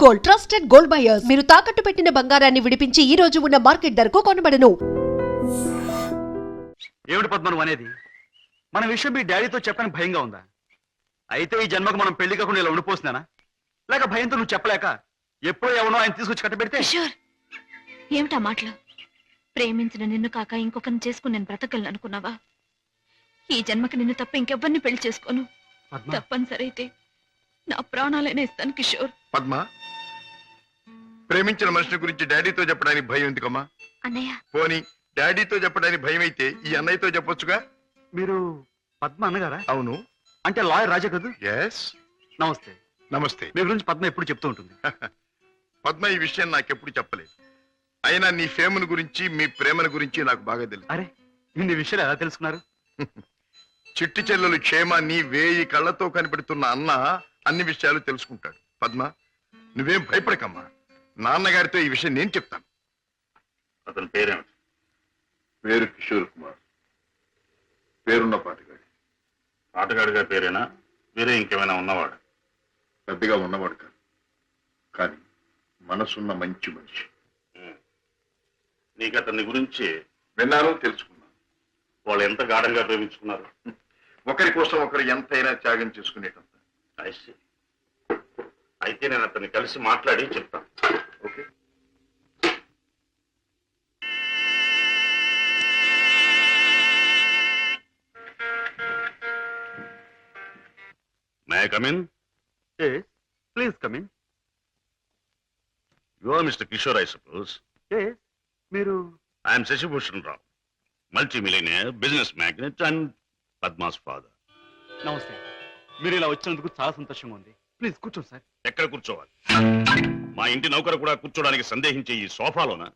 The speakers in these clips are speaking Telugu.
Gold, trusted gold buyers. మీరు తాకట్టు పెట్టిన బంగారాన్ని విడిపించి ఈ రోజు ఉన్న మార్కెట్ ధరకు కొనబడను. ఏమిటి పద్మను అనేది? మన విషయం మీ డాడీతో చెప్పని భయంగా ఉందా? అయితే ఈ జన్మకు మనం పెళ్లి కాకుండా ఇలా ఉండిపోతున్నానా? లేక భయంతో నువ్వు చెప్పలేక ఎప్పుడో ఎవనో ఆయన తీసుకొచ్చి కట్టబెడితే? ఏమిటా మాటలు? ప్రేమించిన నిన్ను కాక ఇంకొకరిని చేసుకుని నేను బ్రతకలను అనుకున్నావా? ఈ జన్మకి నిన్ను తప్ప ఇంకెవ్వరిని పెళ్లి చేసుకోను. తప్పనిసరి అయితే నా ప్రాణాలైనా ఇస్తాను కిషోర్. పద్మ, ప్రేమించిన మనిషిని గురించి డాడీతో చెప్పడానికి భయం ఎందుకమ్మా? అన్నయ్య, పోనీ డాడీతో చెప్పడానికి భయం అయితే ఈ అన్నయ్యతో చెప్పొచ్చుగా. మీరు పద్మ అన్నగారా? అవును. అంటే లాయర్ రాజా కదూ? ఎస్. నమస్తే. నమస్తే. మీ గురించి పద్మ ఎప్పుడు చెప్తూ ఉంటుంది. పద్మ ఈ విషయం నాకెప్పుడు చెప్పలేదు. అయినా నీ ఫేమును గురించి మీ ప్రేమను గురించి నాకు బాగా తెలుసు. అరే, ఇన్ని విషయాలు ఎలా తెలుసుకున్నారు? చిట్టి చెల్లెలు క్షేమాన్ని 1000 కళ్ళతో కనిపెడుతున్న అన్న అన్ని విషయాలు తెలుసుకుంటాడు. పద్మ, నువ్వేం భయపడకమ్మా. నాన్నగారితో ఈ విషయం నేను చెప్తాను. అతని పేరేమిటి? పేరు కిషోర్ కుమార్. పేరున్న పాటగాడి. ఆటగాడిగా పేరేనా? వేరే ఇంకేమైనా ఉన్నవాడు? పెద్దగా ఉన్నవాడు కాదు, కానీ మనసున్న మంచి మనిషి. నీకు అతని గురించి విన్నాను, తెలుసుకున్నాను. వాళ్ళు ఎంత గాఢంగా ప్రేమించుకున్నారు? ఒకరి కోసం ఒకరు ఎంతైనా త్యాగం చేసుకునేటంత. అయితే నేను అతన్ని కలిసి మాట్లాడి చెప్తాను. Okay. May I come in? Please come in. You are mister Kishore, I suppose. మీరు? I'm Shashibhushan Rao, multi millionaire, business magnate and Padma's father. నమస్తే. మీరు ఇలా వచ్చినందుకు చాలా సంతోషంగా ఉంది. ప్లీజ్ కూర్చోండి సార్. ఎక్కడ కూర్చోవాలి? మా ఇంటి నౌకరు కూడా కూర్చోడానికి సందేహించే ఈ సోఫాలోనా?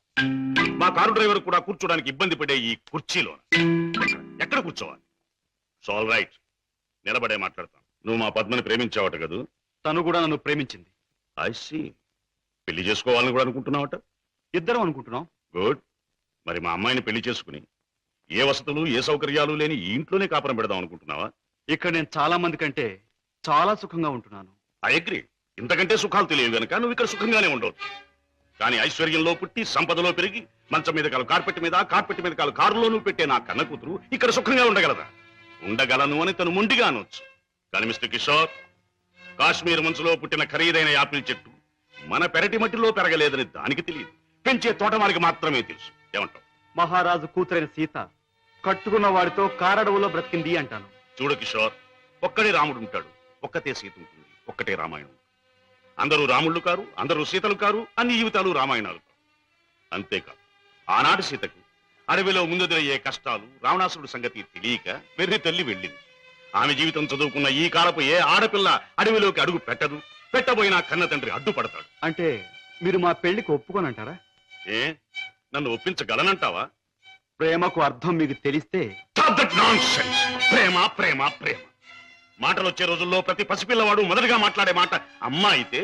మా కారు డ్రైవర్ కూడా కూర్చోడానికి ఇబ్బంది పడే ఈ కుర్చీలోనా? ఎక్కడ కూర్చోవాలి? ఆల్ రైట్, నిలబడే మాట్లాడతాం. నువ్వు మా పద్మని ప్రేమించావట కదూ? తను కూడా నన్ను ప్రేమించింది. I see. పెళ్లి చేసుకోవాలని కూడా అనుకుంటున్నావట? ఇద్దరం అనుకుంటున్నాం. గుడ్. మరి మా అమ్మాయిని పెళ్లి చేసుకుని ఏ వసతులు ఏ సౌకర్యాలు లేని ఈ ఇంట్లోనే కాపురం పెడదాం అనుకుంటున్నావా? ఇక్కడ నేను చాలా మంది కంటే చాలా సుఖంగా ఉంటున్నాను. I agree. ఇంతకంటే సుఖాలు తెలియవు గనక నువ్వు ఇక్కడ సుఖంగానే ఉండవు. కానీ ఐశ్వర్యంలో పుట్టి సంపదలో పెరిగి మంచం మీద కాలు కార్పెట్ మీద, కార్పెట్ మీద కాలు కారులోనూ పెట్టే నా కన్న కూతురు ఇక్కడ సుఖంగా ఉండగలదా? ఉండగలను అని తను మొండిగా అనొచ్చు. కానీ మిస్టర్ కిషోర్, కాశ్మీర్ మనసులో పుట్టిన ఖరీదైన యాపిల్ చెట్టు మన పెరటి మట్టిలో పెరగలేదని దానికి తెలియదు, పెంచే తోటమాలికి మాత్రమే తెలుసు. ఏమంటావు? మహారాజు కూతురైన సీత కట్టుకున్న వాడితో కారడవులో బ్రతికింది అంటాను. చూడు కిషోర్, ఒక్కడే రాముడు ఉంటాడు, ఒక్కతే సీత ఉంటుంది, ఒక్కటే రామాయణం. అందరూ రాముళ్ళు కారు, అందరూ సీతలు కారు, అన్ని జీవితాలు రామాయణాలు కారు. అంతేకాదు, ఆనాటి సీతకు అడవిలో ముందెదురయ్యే కష్టాలు, రావణాసురుడు సంగతి తెలియక వెర్రి తల్లి వెళ్ళింది. ఆమె జీవితం చదువుకున్న ఈ కాలపు ఏ ఆడపిల్ల అడవిలోకి అడుగు పెట్టదు. పెట్టబోయినా కన్న తండ్రి అడ్డుపడతాడు. అంటే మీరు మా పెళ్లికి ఒప్పుకోనంటారా? ఏ, నన్ను ఒప్పించగలనంటావా? ప్రేమకు అర్థం మీకు తెలిస్తే. ప్రేమ ప్రేమ ప్రేమ మాటలు వచ్చే రోజుల్లో ప్రతి పసిపిల్లవాడు మొదటిగా మాట్లాడే మాట అమ్మ అయితే,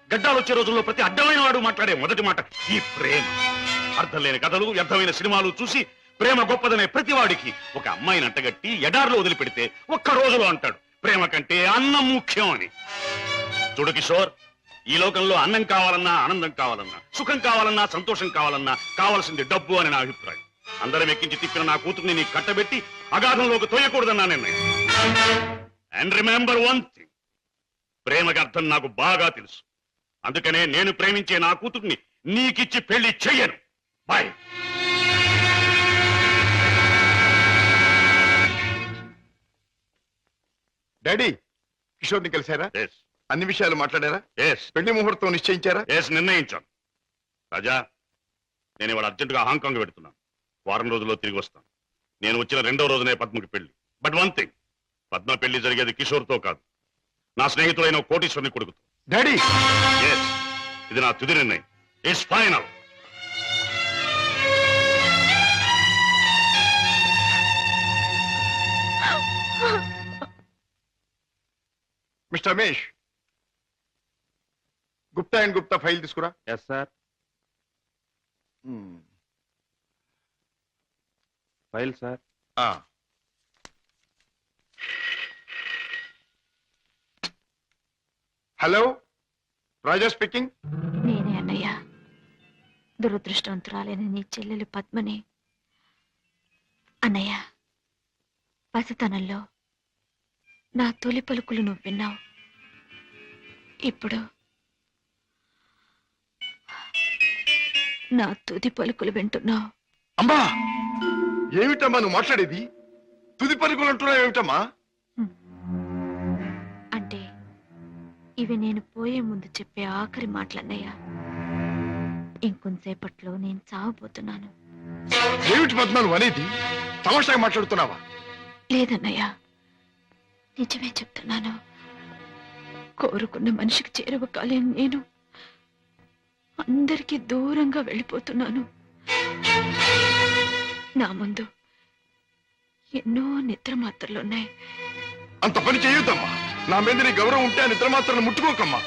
గడ్డాలు వచ్చే రోజుల్లో ప్రతి అడ్డమైన వాడు మాట్లాడే మొదటి మాట ఈ ప్రేమ. అర్థం లేని కథలు, వ్యర్థమైన సినిమాలు చూసి ప్రేమ గొప్పదనే ప్రతి వాడికి ఒక అమ్మాయిని అంటగట్టి ఎడార్లో వదిలిపెడితే ఒక్క రోజులో అంటాడు ప్రేమ కంటే అన్నం ముఖ్యం అని. చూడు కిషోర్, ఈ లోకంలో అన్నం కావాలన్నా, ఆనందం కావాలన్నా, సుఖం కావాలన్నా, సంతోషం కావాలన్నా కావాల్సింది డబ్బు అని నా అభిప్రాయం. అందరం ఎక్కించి తిప్పిన నా కూతుర్ని నీ కట్టబెట్టి అగాధంలోకి తోయకూడదన్నా నిర్ణయం. అండ్ రిమెంబర్ వన్ థింగ్, ప్రేమకి అర్థం నాకు బాగా తెలుసు. అందుకనే నేను ప్రేమించే నా కూతుర్ని నీకిచ్చి పెళ్లి చెయ్యను. బాయ్. డాడీ, కిషోర్ని కలిశారా? అన్ని విషయాలు మాట్లాడారా? పెళ్లి ముహూర్తం నిశ్చయించారా? నిర్ణయించాను. రాజా, నేను ఇవాళ అర్జెంటుగా హాంకాంగ్ పెడుతున్నాను. వారం రోజుల్లో తిరిగి వస్తాను. నేను వచ్చిన 2వ రోజునే పద్మకి పెళ్లి. బట్ వన్ థింగ్, పద్మ పెళ్లి జరిగేది కిషోర్తో కాదు, నా స్నేహితుడైన కోటీశ్వరుని కొడుకుతో. డాడీ, ఇది నా తుది నిర్ణయం. It's final. Mister Ramesh, Gupta and Gupta file తీసుకురా. Yes sir. File sir. Hello, Raja speaking. నేనే అన్నయ్య. దురదృష్టవంతురాలైన నీ చెల్లెలు పద్మని. అన్నయ్య, పసితనంలో నా తొలి పలుకులు నువ్వు విన్నావు. ఇప్పుడు నా తుది పలుకులు వింటున్నావు. అమ్మా, ఏమిటమ్మా నువ్వు మాట్లాడేది? తుది పలుకులు అంటున్నావు ఏమిటమ్మా? అంటే ఇవి నేను పోయే ముందు చెప్పే ఆఖరి మాటలన్నయ్య. ఇంకొంతసేపట్లో నేను చావబోతున్నాను. ఏమిటి పద్మ నువ్వు అనేది? తమాషాగా మాట్లాడుతున్నావా? లేదన్నయ్య, నిజమే చెప్తున్నాను. కోరుకున్న మనిషికి చేరువ కాలేను నేను అందరికీ దూరంగా వెళ్ళిపోతున్నాను. నా ముందు ఎన్నో నిద్ర మాత్రలున్నాయి. అంత పని చేయొద్దమ్మా. నా మీద నీ గౌరవం ఉంటే ఆ నిద్ర మాత్రం ముట్టుకోకమ్మా.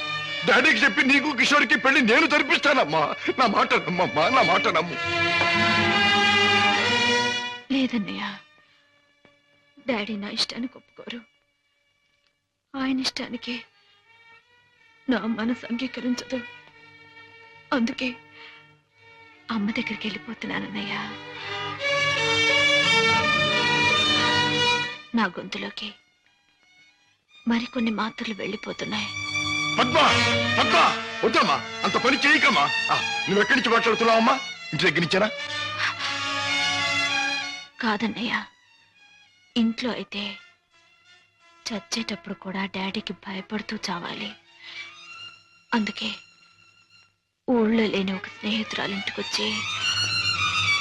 డాడీకి చెప్పి నీకు కిషోర్కి పెళ్లి నేను జరిపిస్తానమ్మా. నా మాట నమ్మమ్మా, నా మాట నమ్ము. లేదన్నయ్య, డాడీ నా ఇష్టానికి ఒప్పుకోరు. ఆయన ఇష్టానికి నా మనసు అంగీకరించదు. అందుకే అమ్మ దగ్గరికి వెళ్ళిపోతున్నానన్నయ్య. నా గొంతులోకి మరికొన్ని మాత్రలు వెళ్ళిపోతున్నాయి. పద్మ, పద్మ, వద్దమ్మా, అంత పని చేయకమ్మా. నువ్వెక్కడి నుంచి మాట్లాడుతున్నావమ్మా? ఇంటి దగ్గర నుంచేనా? కాదన్నయ్య, ఇంట్లో అయితే చచ్చేటప్పుడు కూడా డాడీకి భయపడుతూ చావాలి. అందుకే ఊళ్ళో లేని ఒక స్నేహితురాలు ఇంటికొచ్చి.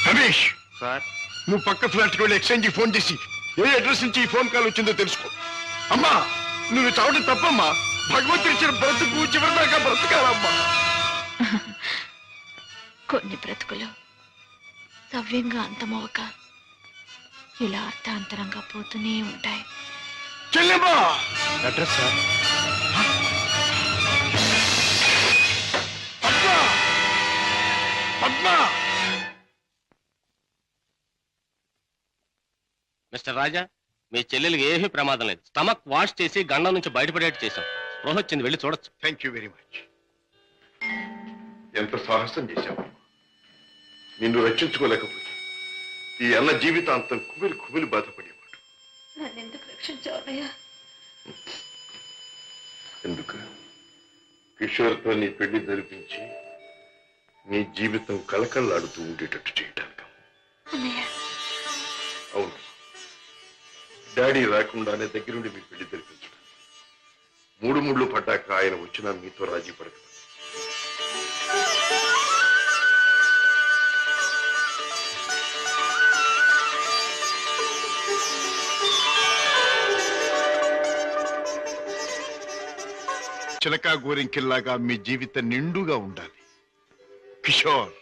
రమేష్ సార్, నువ్వు పక్క ఫ్లాట్కి వెళ్ళి ఎక్స్చేంజ్ ఫోన్ చేసి ఏ అడ్రస్ నుంచి ఈ ఫోన్ కాల్ వచ్చిందో తెలుసుకో. అమ్మా, నువ్వు చావడం తప్పమ్మా. భగవంతుడు ఇచ్చిన బ్రతుకు చివరిదాకా బ్రతకాలమ్మా. కొన్ని బ్రతుకులు సవ్యంగా అంతమవక ఇలా అర్థాంతరంగా పోతూనే ఉంటాయి. చెల్లెమ్మా, address sir. Padma, Padma. Mister Raja, మీ చెల్లెలికి ఏమీ ప్రమాదం లేదు. స్టమక్ వాష్ చేసి గండం నుంచి బయటపడేట్టు చేశాం. స్పృహ వచ్చింది, వెళ్ళి చూడొచ్చు. Thank you very much. ఎంత సాహసం చేశావు. నిన్ను రక్షించుకోలేకపోతే ఈ అన్న జీవితాంతం కుమిలి కుమిలి బాధపడేవాడు. నన్నెందుకు రక్షించావయ్యా? ఎందుకు? కిషోర్తో నీ పెళ్లి జరిపించి నీ జీవితం కళకళలాడుతూ ఉండేటట్టు చేయటానికి. అవును, డాడీ రాకుండానే దగ్గరుండి మీ పెళ్లి జరిపించడం. మూడు ముళ్ళు పడ్డాక ఆయన వచ్చినా మీతో రాజీ పడదు. చిలకా గోరింకిల్లాగా మీ జీవితం నిండుగా ఉండాలి. కిషోర్,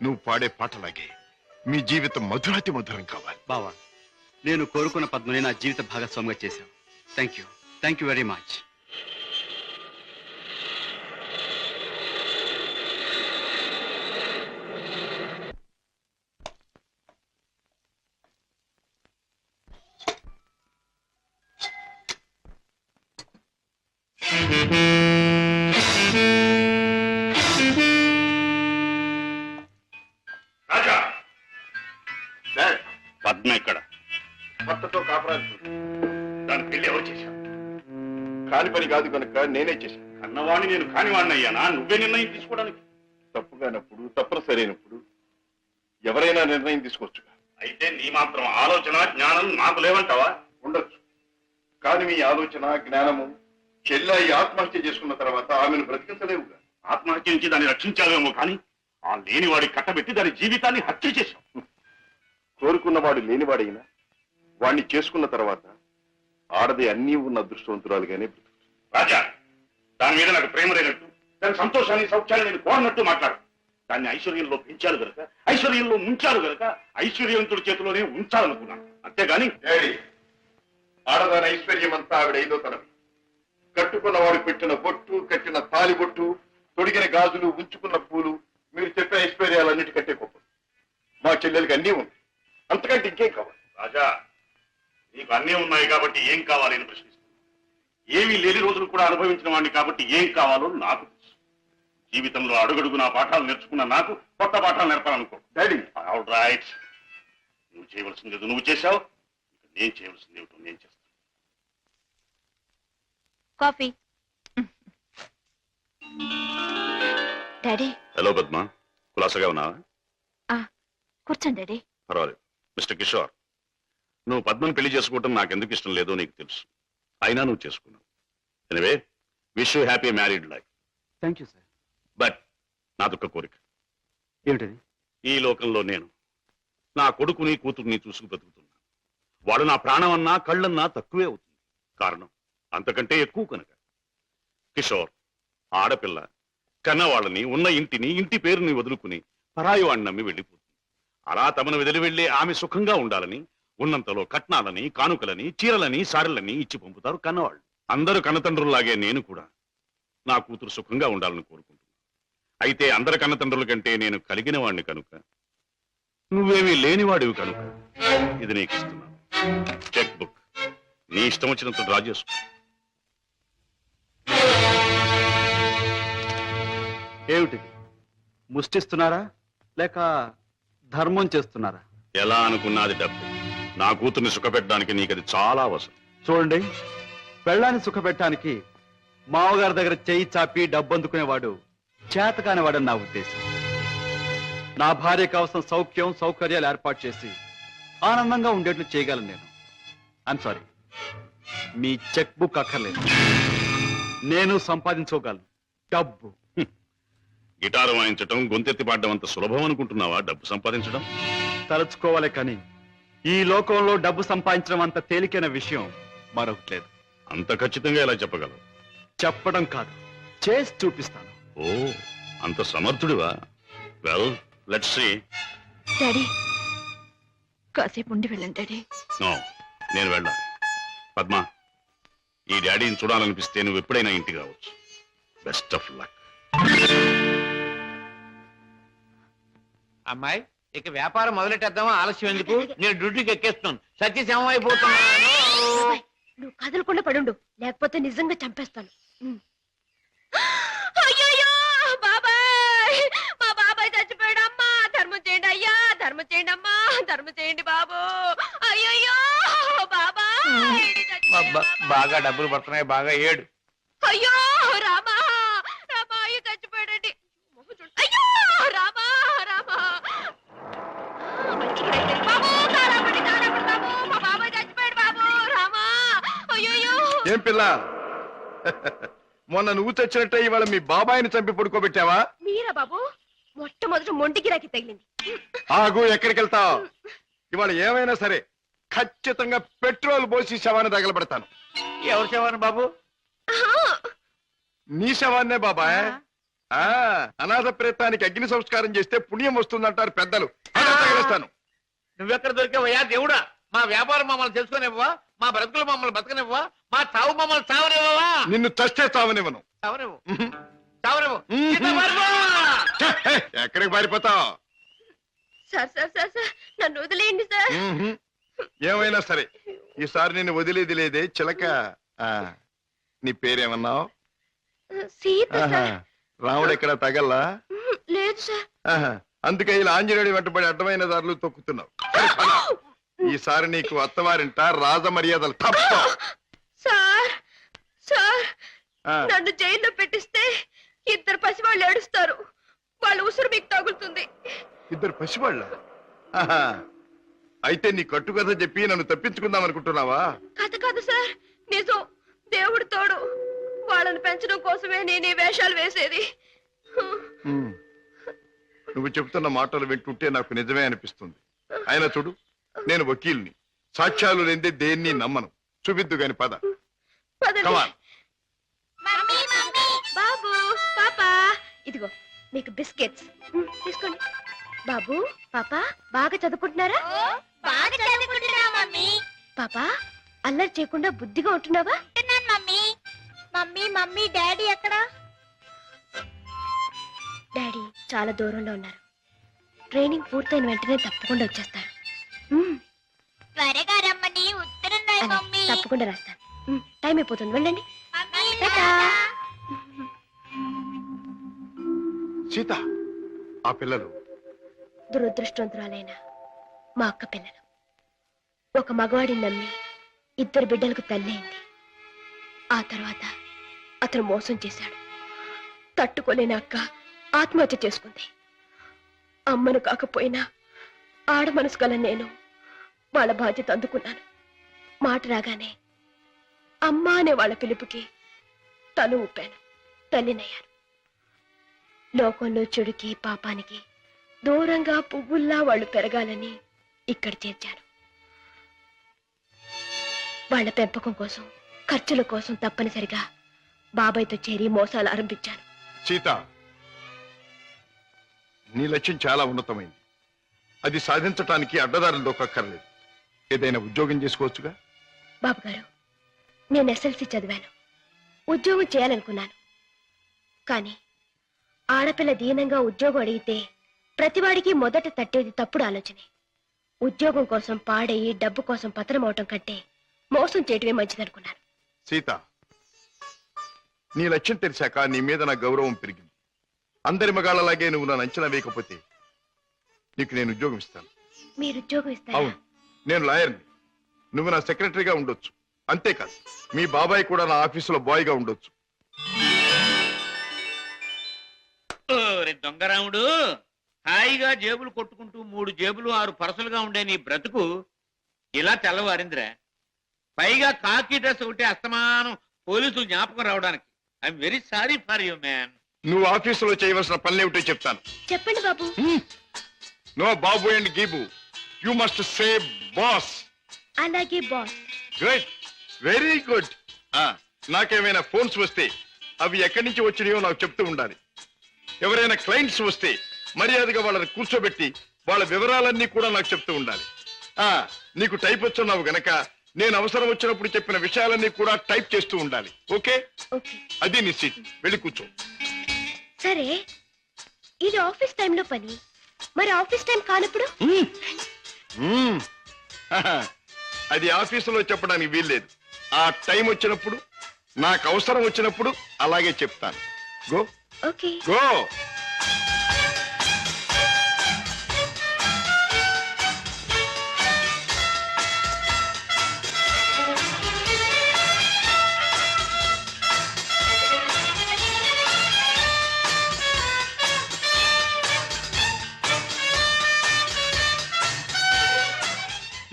నువ్వు పాడే పాటలాగే మీ జీవితం మధురాతి మధురం కావాలి. బావా, నేను కోరుకున్న పద్మని నా జీవిత భాగస్వామిగా చేశావు. Thank you very much. Raja, dad, Padma ఇక్కడ. భర్తతో కాపురాలు దాని పెళ్లి ఎవరు చేశావు? కాని పని కాదు కనుక నేనే చేశాను. కన్నవాణ్ణి నేను కానివాణ్ణి అయ్యానా? నువ్వే నిర్ణయం తీసుకోవడానికి. తప్పుగానప్పుడు, తప్పనిసరైనప్పుడు ఎవరైనా నిర్ణయం తీసుకోవచ్చు. అయితే నీ మాత్రం ఆలోచన జ్ఞానం నాకు లేవంటావా? ఉండొచ్చు, కానీ మీ ఆలోచన జ్ఞానము చెల్లాయి ఆత్మహత్య చేసుకున్న తర్వాత ఆమెను బ్రతికించలేవుగా. ఆత్మహత్య నుంచి దాన్ని రక్షించావేమో కానీ ఆ లేనివాడి కట్టబెట్టి దాని జీవితాన్ని హత్య చేశావు. కోరుకున్నవాడు లేనివాడైనా వాణ్ణి చేసుకున్న తర్వాత ఆడది అన్నీ ఉన్న అదృష్టవంతురాలుగానే బ్రతుకుతుంది. రాజా, దాని మీద నాకు ప్రేమ లేనట్టు, దాని సంతోషాన్ని సౌఖ్యాన్ని నేను కోరనట్టు మాట్లాడు. దాన్ని ఐశ్వర్యంలో పెంచాలి గనక, ఐశ్వర్యంలో ముంచాలి గనక ఐశ్వర్యవంతుడి చేతిలోనే ఉంచాలనుకున్నాను. అంతేగాని డాడీ, ఆడదాని ఐశ్వర్యం అంతా ఆవిడ ఐదో తనవి. కట్టుకున్నవాడు పెట్టిన బొట్టు, కట్టిన తాలి బొట్టు, తొడిగిన గాజులు, ఉంచుకున్న పూలు, మీరు చెప్పే ఐశ్వర్యాలన్నిటికంటే గొప్ప. మా చెల్లెలకి అన్నీ ఉంది, అంతకంటే ఇంకేం కావాలి? రాజా, నీకు అన్నీ ఉన్నాయి కాబట్టి ఏం కావాలి అని ప్రశ్నిస్తున్నాను. ఏమీ లేని రోజులు కూడా అనుభవించిన వాడిని కాబట్టి ఏం కావాలో నాకు తెలుసు. జీవితంలో అడుగడుగునా పాఠాలు నేర్చుకున్న నాకు కొత్త పాఠాలు నేర్పాలనుకో. డాడీ ఆల్ రైట్, నువ్వు చేయవలసింది ఏదో నువ్వు చేశావు, నేను చేయవలసింది ఏమిటో నేను చేస్తాను. కాఫీ. డాడీ. హలో పద్మ, కులాసగా ఉన్నావా? కూర్చోండి డాడీ. పర్వాలేదు. మిస్టర్ కిషోర్, నువ్వు పద్మను పెళ్లి చేసుకోవటం నాకెందుకు ఇష్టం లేదో నీకు తెలుసు, అయినా నువ్వు చేసుకున్నావు. Anyway, wish you happy married life. Thank you sir. But నాదొక్క కోరిక. ఏమిటది? ఈ లోకంలో నేను నా కొడుకుని కూతుర్ని చూసుకు బ్రతుకుతున్నా. వాడు నా ప్రాణమన్నా కళ్ళన్నా తక్కువే అవుతుంది. కారణం అంతకంటే ఎక్కువ కనుక. కిషోర్, ఆడపిల్ల కన్నవాళ్ళని, ఉన్న ఇంటిని, ఇంటి పేరుని వదులుకుని పరాయి వాడిని నమ్మి వెళ్ళిపోతుంది. అలా తమను వదిలి వెళ్ళి ఆమె సుఖంగా ఉండాలని ఉన్నంతలో కట్నాలని, కానుకలని, చీరలని, సారెలని ఇచ్చి పంపుతారు కన్నవాళ్ళు. అందరూ కన్నతండ్రుల్లాగే నేను కూడా నా కూతురు సుఖంగా ఉండాలని కోరుకుంటున్నాను. అయితే అందరి కన్నతండ్రుల కంటే నేను కలిగిన వాడిని కనుక, నువ్వేమీ లేనివాడివి కనుక ఇది నీకు ఇస్తున్నాను. చెక్ బుక్ నీ ఇష్టం వచ్చినంత డ్రా చేసుకో. ఏమిటిది? ముష్టిస్తున్నారా లేక ధర్మం చేస్తున్నారా? ఎలా అనుకున్నది డబ్బు. నా కూతుర్ని సుఖపెట్టడానికి నీకది చాలా అవసరం. చూడండి, పెళ్ళాన్ని సుఖపెట్టడానికి మామగారి దగ్గర చేయి చాపి డబ్బు అందుకునేవాడు చేతకాని వాడని నా ఉద్దేశం. నా భార్య కోసం సౌఖ్యం సౌకర్యాలు ఏర్పాటు చేసి ఆనందంగా ఉండేట్లు చేయగలను నేను. I'm sorry, me cheque book అక్కర్లేదు. నేను సంపాదించుకోగలను డబ్బు. గిటారు వాయించటం, గొంతెత్తి పాడడం అంత సులభం అనుకుంటున్నావా డబ్బు సంపాదించడం? తలుచుకోవాలి కానీ ఈ లోకంలో డబ్బు సంపాదించడం అంత తేలికైన విషయం మరొకటి లేదు. అంత ఖచ్చితంగా ఎలా చెప్పగలవు? చెప్పడం కాదు, చేసి చూపిస్తాను. ఓ, అంత సమర్థుడివా? Well, let's see. డాడీ, కాసేపు ఉండి వెళ్ళండి డాడీ. నో, నేను వెళ్ళాలి. పద్మ, ఈ డాడీని చూడాలనిపిస్తే నువ్వు ఎప్పుడైనా ఇంటికి రావచ్చు. Best of luck. అమ్మాయి, ఇక వ్యాపారం మొదలెట్టేద్దామా? ఆలస్యం ఎందుకు? నేను డ్యూటీకి ఎక్కేస్తున్నాను. సత్యశమం అయిపోతున్నాను. నువ్వు కదలకుండా పడుండు, లేకపోతే నిజంగా చంపేస్తాను. అయ్యయ్యో బాబాయ్, మా బాబాయ్ చచ్చిపోయాడు. అమ్మా ధర్మం చేయండి అయ్యా, ధర్మం చేయండి అమ్మా, ధర్మం చేయండి బాబు. అయ్యయ్యో బాబాయ్ బాగా డబ్బులు పడుతున్నాయి, బాగా ఏడు. అయ్యో రామా, రామా అయ్యో చచ్చిపోయాడండి. అయ్యో రామా, రామా బాబు, కారాపడి కారాపడి బాబు, మా బాబాయ్ చచ్చిపోయాడు బాబు. రామా అయ్యో. ఏం పిల్ల, మొన్న నువ్వు తెచ్చినట్టే ఇవాళ మీ బాబాయిని చంపి పడుకోబెట్టావా? మీరా బాబు? మొట్టమొదటి మొండి గిరాకి తగిలింది. ఆగు, ఎక్కడికి వెళ్తావు? ఇవాళ ఏమైనా సరే ఖచ్చితంగా పెట్రోల్ పోసి శవాన్ని తగలబెడతాను. ఎవరు శవాన్ని బాబు? నీ శవాన్నే బాబాయ్. అనాథ ప్రేతానికి అగ్ని సంస్కారం చేస్తే పుణ్యం వస్తుందంటారు పెద్దలు. అదే తగిలేస్తాను. నువ్వెక్కడ దొరికావయ్యా దేవుడా? మా వ్యాపారం మమ్మల్ని తెలుసుకునివ్వవా? మా బ్రతుకులు మమ్మల్ని బతకనివ్వవా? మా చావు మమ్మల్ని చావనివ్వవా? నిన్ను చస్తే చావనివ్వను. చావనివ్వు, చావనివ్వు. ఎక్కడికి పారిపోతావు? సార్ సార్ సార్ సార్, నన్ను వదిలేయండి సార్. ఏమైనా సరే ఈసారి నేను వదిలేది లేదే చిలక. నీ పేరేమన్నావు? సీత సార్. రాముడు ఎక్కడ తగల్లా? లేదు సార్. అందుకే ఇలా ఆంజనేయుడి వెంటబడి అడ్డమైన దారులు తొక్కుతున్నావు. ఈసారి నీకు అత్తవారింట రాజ మర్యాదలు తప్ప. సార్ సార్, నన్ను జైల్లో పెట్టిస్తే ఇద్దరు పసివాళ్ళు ఏడుస్తారు. వాళ్ళ ఉసురు మీకు తగులుతుంది. ఇద్దరు పసివాళ్ళ? అయితే నీ కట్టు కథ చెప్పి నన్ను తప్పించుకుందాం అనుకుంటున్నావా? కథ కాదు సార్, నిజం. దేవుడు తోడు. వాళ్ళని పెంచడం కోసమే నేను ఈ వేషాలు వేసేది. నువ్వు చెబుతున్న మాటలు వింటుంటే నాకు నిజమే అనిపిస్తుంది. అయినా చూడు, నేను వకీల్ని, సాక్ష్యాలు లేదే దేన్ని నమ్మను. చూపిద్దు గాని పద. పదండి. Come on. బాబు, పాపా, ఇదిగో మీకు బిస్కెట్స్ తీసుకోండి. బాబు, పాపా, బాగా చదువుకుంటున్నారా? బాగా చదువుకుంటున్నా మమ్మీ. పాపా, అల్లరి చేయకుండా బుద్ధిగా ఉంటున్నావా? మమ్మీ మమ్మీ మమ్మీ డాడీ ఎక్కడ? డాడీ చాలా దూరంలో ఉన్నారు. ట్రైనింగ్ పూర్తయిన వెంటనే తప్పకుండా వచ్చేస్తారు. త్వరగా రమ్మని ఉత్తరం రాయి అలాగే, మమ్మీ. తప్పకుండా రాస్తాను. టైం అయిపోతుంది, వెళ్ళండి. మమ్మీ, టాటా. టాటా. సీత, ఆ పిల్లలు దురదృష్టవంతురాలైన మా అక్క పిల్లలు. ఒక మగవాడిని నమ్మి 2 బిడ్డలకు తల్లి అయింది. ఆ తర్వాత అతను మోసం చేశాడు. తట్టుకోలేని అక్క ఆత్మహత్య చేసుకుంది. అమ్మను కాకపోయినా ఆడ మనసు గల నేను వాళ్ళ బాధ్యత అందుకున్నాను. మాట రాగానే అమ్మ అనే వాళ్ళ పిలుపుకి తను ఊపాను. తల్లినయ్యాను. లోకంలో చెడుకి పాపానికి దూరంగా పువ్వుల్లా వాళ్ళు పెరగాలని ఇక్కడ చేర్చాను. వాళ్ళ పెంపకం కోసం, ఖర్చుల కోసం తప్పనిసరిగా బాబాయ్తో చేరి మోసాలు ఆరంభించాను. సీత, నీ లక్ష్యం చాలా ఉన్నతమైంది. అది సాధించటానికి అడ్డదారులు దొక్కక్కర్లేదు. ఏదైనా ఉద్యోగం చేసుకోవచ్చుగా. బాబు గారు, నేను SLC చదివాను. ఉద్యోగం చేయాలనుకున్నాను. కానీ ఆడపిల్ల దీనంగా ఉద్యోగం అడిగితే ప్రతివాడికి మొదట తట్టేది తప్పుడు ఆలోచనే. ఉద్యోగం కోసం పాడయి డబ్బు కోసం పతనమవటం కంటే మోసం చేయటమే మంచిదనుకున్నాను. సీత, నీ లక్ష్యం తెలిసాక నీ మీద నా గౌరవం పెరిగింది. అందరి మగాళ్ళలాగే నువ్వు నన్ను అంచనా వేయకపోతే నీకు నేను ఉద్యోగం ఇస్తాను. మీరు ఉద్యోగం ఇస్తారా? అవును, నేను లాయర్ని. నువ్వు నా సెక్రటరీగా ఉండొచ్చు. అంతేకాదు, మీ బాబాయ్ కూడా నా ఆఫీసులో బాయ్గా ఉండొచ్చు. దొంగరాముడు, హాయిగా జేబులు కొట్టుకుంటూ 3 జేబులు 6 పరసలుగా ఉండే నీ బ్రతుకు ఇలా తెల్లవారిందిరా. పైగా కాకి డ్రెస్ ఒకటి అస్తమానం పోలీసులు జ్ఞాపకం రావడానికి. I'm very sorry for you man. నువ్వు ఆఫీసులో చేయవలసిన పనులేమిటో చెప్తాను. చెప్పండి బాబు. నో బాబు అండ్ గీబు. You must say boss. అలాగే బాస్. Good, very good. నాకేమైనా ఫోన్స్ వస్తే అవి ఎక్కడి నుంచి వచ్చినాయో నాకు చెప్తూ ఉండాలి. ఎవరైనా క్లయింట్స్ వస్తే మర్యాదగా వాళ్ళని కూర్చోబెట్టి వాళ్ళ వివరాలన్నీ కూడా నాకు చెప్తూ ఉండాలి. నీకు టైప్ వచ్చున్నావు గనక నేను అవసరం వచ్చినప్పుడు చెప్పిన విషయాలన్నీ కూడా టైప్ చేస్తూ ఉండాలి. ఓకే? అది నీ సీట్. వెళ్ళి కూర్చో. సరే, ఇది ఆఫీస్ టైంలో పని. మరి ఆఫీస్ టైం కానప్పుడు? అది ఆఫీసులో చెప్పడానికి వీల్లేదు. ఆ టైం వచ్చినప్పుడు, నాకు అవసరం వచ్చినప్పుడు అలాగే చెప్తాను. Go. Okay. Go.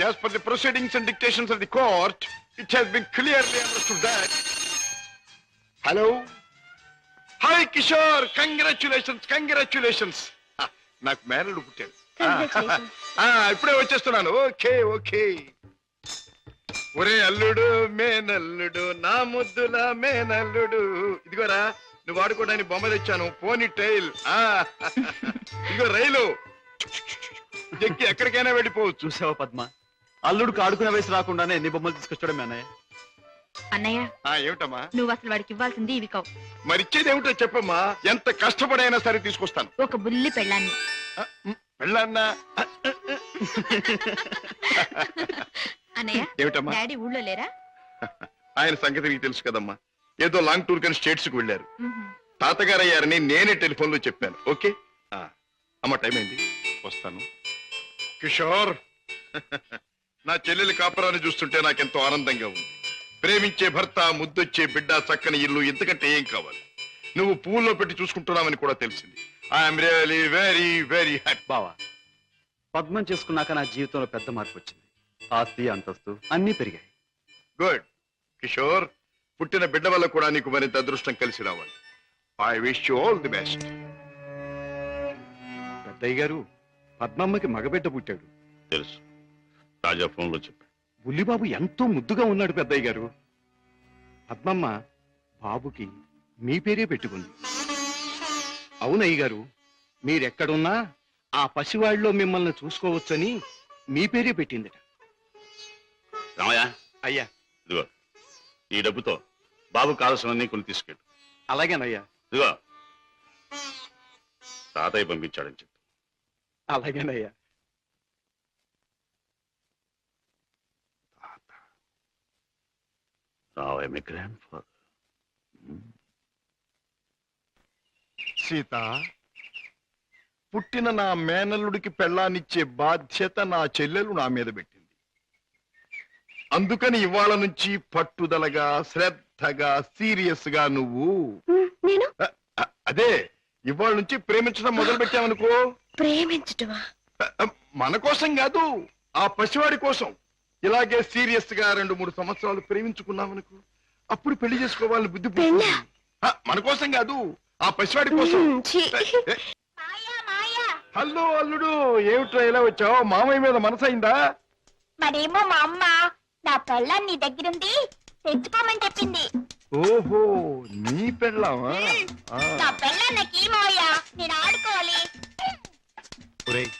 As per the proceedings and dictations of the court, it has been clearly understood that... Hello? Hi, Kishore! Congratulations, congratulations! నాకు మేనల్లుడు పుట్టాడు. ఇప్పుడే వచ్చేస్తున్నాను. Okay okay. ఒరే అల్లుడు, మేనల్లుడు, నా ముద్దుల మేనల్లుడు. ఇదిగోరా, నువ్వు ఆడుకోవడానికి బొమ్మ తెచ్చాను. పోనీ టైల్. ఇదిగో రైలు. ఎక్కి ఎక్కడికైనా వెళ్ళిపోవచ్చు. చూసావా పద్మ, అల్లుడికి ఆడుకునే వయసు రాకుండానే ఎన్ని బొమ్మలు తీసుకొచ్చాడు మీ అన్నయ్య. అన్నయ్య, ఏమిటమ్మా? నువ్వు అసలు వాడికి ఇవ్వాల్సింది ఇవి కావు. మరి ఇచ్చేది ఏమిటో చెప్పమ్మా. ఎంత కష్టపడైనా సరే తీసుకొస్తాను. ఒక బుల్లి పెళ్ళాన్ని. పెళ్ళాన్నా? అన్నయ్య, ఏమిటమ్మా? డాడీ ఊళ్ళో లేరా? ఆయన సంగతి నీకు తెలుసు కదమ్మా. ఏదో లాంగ్ టూర్ కానీ స్టేట్స్ కు వెళ్ళారు. తాతగారు అయ్యారని నేనే టెలిఫోన్ లో చెప్పాను. ఓకే అమ్మ, టైం అయింది, వస్తాను. కిషోర్, నా చెల్లెలి కాపురాన్ని చూస్తుంటే నాకెంతో ఆనందంగా ఉంది. ప్రేమించే భర్త, ముద్దొచ్చే బిడ్డ, చక్కని ఇల్లు, ఇంతకంటే ఏం కావాలి? నువ్వు పువ్వుల్లో పెట్టి చూసుకుంటున్నావని కూడా తెలిసింది. I'm really very very happy. బావా, పద్మం చేసుకున్నాక నా జీవితంలో పెద్ద మార్పు వచ్చింది. ఆస్తి, అంతస్తు అన్నీ పెరిగాయి. గుడ్ కిషోర్, పుట్టిన బిడ్డ వల్ల కూడా నీకు మరింత అదృష్టం కలిసి రావాలి. I wish you all the best. పెద్దయ్య గారు, పద్మమ్మకి మగబిడ్డ పుట్టాడు. తెలుసు, రాజా ఫోన్ లో చెప్పాడు. బుల్లిబాబు ఎంతో ముద్దుగా ఉన్నాడు పెద్దయ్య గారు. పద్మమ్మ బాబుకి మీ పేరే పెట్టుకుంది. అవునయ్య గారు, మీరెక్కడున్నా ఆ పసివాడిలో మిమ్మల్ని చూసుకోవచ్చని మీ పేరే పెట్టిందట. రామయ్య, అయ్యా, ఇదిగో ఈ డబ్బుతో బాబు కావలసినవన్నీ కొని తీసుకెళ్ళు. అలాగేనయ్యా. ఇదిగో తాతయ్య పంపించాడని చెప్పు. అలాగేనయ్యా. రావయ్య, గ్రాండ్ ఫాదర్. సీత, పుట్టిన నా మేనల్లుడికి పెళ్ళానిచ్చే బాధ్యత నా చెల్లెలు నా మీద పెట్టింది. అందుకని ఇవాళ నుంచి పట్టుదలగా, శ్రద్ధగా, సీరియస్ గా నువ్వు నేను అదే ఇవాళ నుంచి ప్రేమించడం మొదలు పెట్టావనుకో. ప్రేమించటమా? మన కోసం కాదు, ఆ పసివాడి కోసం. ఇలాగే సీరియస్ గా 2-3 సంవత్సరాలు ప్రేమించుకున్నావనుకో, అప్పుడు పెళ్లి చేసుకోవాలని బుద్ధి పుడుతుంది. మన కోసం కాదు, ఆ పసివాడి కోసం. హలో అల్లుడు, ఏమిట్రా ఇలా వచ్చావు? మామయ్య మీద మనసైందా? మరేమో మా అమ్మ నా పెళ్ళాన్ని నీ దగ్గరుంది తెచ్చుకోమని చెప్పింది. ఓహో, నీ పెళ్ళామా? నా పెళ్ళాన్నకి మావయ్య నేను ఆడుకోవాలి. ఒరేయ్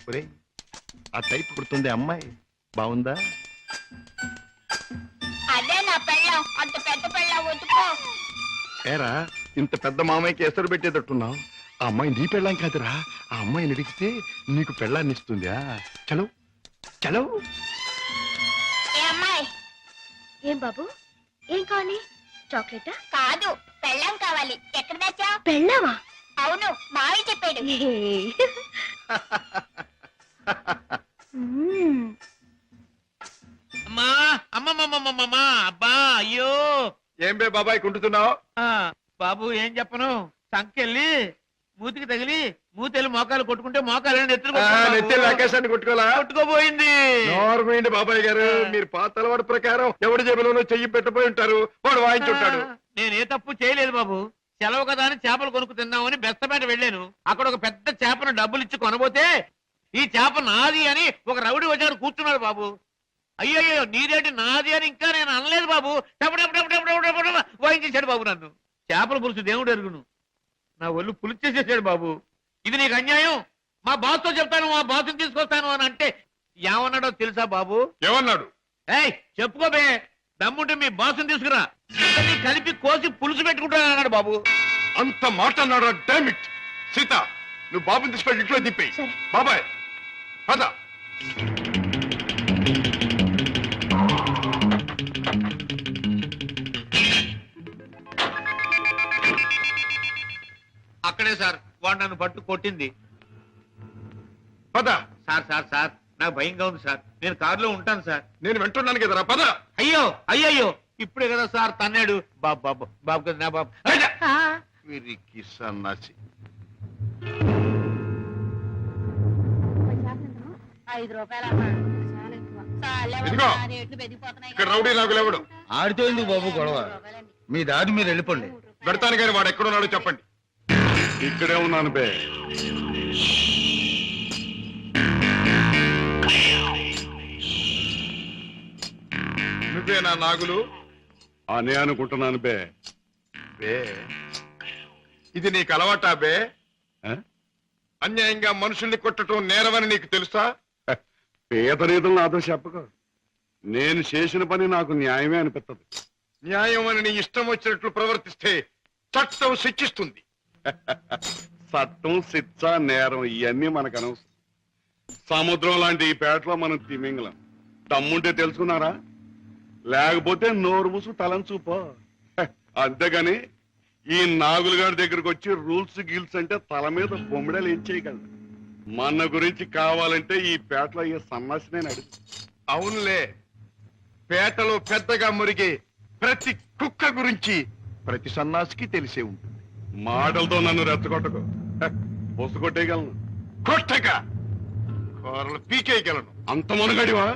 ఒరేయ్, ఆ టైప్ కుడుతుంది అమ్మాయి, బాగుందా? అదే నా పెళ్ళం, అంత పెద్ద పెళ్ళం వద్దుకో. ఏరా, ఇంత పెద్ద మామయ్యకి ఎసరు పెట్టేటట్టున్నావు. ఆ అమ్మాయి నీ పెళ్ళాం కాదురా, ఆ అమ్మాయిని అడిగితే నీకు పెళ్ళాన్ని ఇస్తుందా? చలో చలో. ఏ అమ్మాయి? ఏం బాబు, ఏం కావాలి? చాక్లెటా? కాదు, పెళ్ళం కావాలి. ఎక్కడ తెచ్చా? పెళ్ళావా? అవును, మావయ్య చెప్పాడు. అమ్మా అమ్మమ్మమ్మమ్మమ్మా, అబ్బా అయ్యో. ఏం బే బాబాయ్ కుంటున్నావు? బాబు ఏం చెప్పను, సంకెళ్ళి మూతికి తగిలి మూతెళ్ళి మోకాలు కొట్టుకుంటే మోకాలు నెత్తి ఆకాశాన్ని కొట్టుకోలా? కొట్టుకోపోయింది. నోర్మైంది బాబాయ్ గారు, మీరు పాత అలవాటు ప్రకారం ఎవడి జేబులోనో చెయ్యి పెట్టబోయి ఉంటారు, వాడు వాయించుంటాడు. నేను ఏ తప్పు చేయలేదు బాబు. సెలవు కదా అని చేపలు కొనుక్కు తిందామని బెస్తపేట వెళ్ళాను. అక్కడ ఒక పెద్ద చేపను డబ్బులు ఇచ్చి కొనబోతే ఈ చేప నాది అని ఒక రౌడీ వచ్చాడు కూర్చున్నాడు బాబు. అయ్యయ్యో, నీదేంటి నాది అని ఇంకా నేను అనలేదు బాబు. వాయించేశాడు బాబు నన్ను. చేపల పులుసు దేవుడు ఎరుగును, నా ఒళ్ళు పులిచేసేసాడు బాబు. ఇది నీకు అన్యాయం, మా బాస్తో చెప్తాను, మా బాస్ని తీసుకొస్తాను అని అంటే ఏమన్నాడో తెలుసా బాబు? ఏమన్నాడు? ఏయ్ చెప్పుకోబే, దమ్ముంటే మీ బాస్ని తీసుకురా, ఇద్దరిని కలిపి కోసి పులుసు పెట్టుకుంటాను అన్నాడు బాబు. అంత మాట అన్నాడు? డామిట్. సీత, నువ్వు బాబుని తీసుకెళ్ళి ఇంట్లో దింపేయి. సరే. బాబాయ్ పద. అక్కడే సార్ వాడు నన్ను పట్టు కొట్టింది. పద. సార్ సార్ సార్ నాకు భయంగా ఉంది సార్, నేను కారులో ఉంటాను సార్. నేను వింటున్నాను కదరా, పద. అయ్యో అయ్యయ్యో, ఇప్పుడే కదా సార్ తన్నాడు. బాబు బాబు బాబు కదా నా బాబు. వీరికి సన్నాసి. ఇదిగో, ఇక్కడ రౌడీ నాకు లేవడు. ఆడితో ఎందుకు బాబు గొడవ? మీ దారి మీరు వెళ్ళిపోండి. పెడతాను కానీ వాడు ఎక్కడున్నాడో చెప్పండి. ఇక్కడే ఉన్నాను బే. నువ్వే నా నాగులు? అనే అనుకుంటున్నాను బే. బే, ఇది నీకు అలవాటా బే? ఆ? అన్యాయంగా మనుషుల్ని కొట్టడం నేరమని నీకు తెలుసా? పేద రీతులు నాతో చెప్పకు. నేను చేసిన పని నాకు న్యాయమే అనిపిస్తుంది. న్యాయం అని నీ ఇష్టం వచ్చినట్లు ప్రవర్తిస్తే చట్టం శిక్షిస్తుంది. చట్టం, శిక్ష, నేరం ఇవన్నీ మనకు అనవసరం. సముద్రం లాంటి ఈ పేటలో మనం తిమింగలం. దమ్ముంటే తెలుసుకున్నారా? లేకపోతే నోరు మూసు తలంచూపో. అంతేగాని ఈ నాగులు గారి దగ్గరకు వచ్చి రూల్స్ గీల్స్ అంటే తల మీద బొమ్మిడలు ఏం చేయగలరు? మన గురించి కావాలంటే ఈ పేటలో ఏ సన్నాసినే అడుగు. అవునులే, పేటలో పెద్దగా మురిగే ప్రతి కుక్క గురించి ప్రతి సన్నాసికి తెలిసే ఉంటుంది. మాటలతో నన్ను రెచ్చగొట్టకు. బొస్సు కొట్టేయగలను. కొట్టక కూరలు పీకేయగలను. అంత మునగడివా?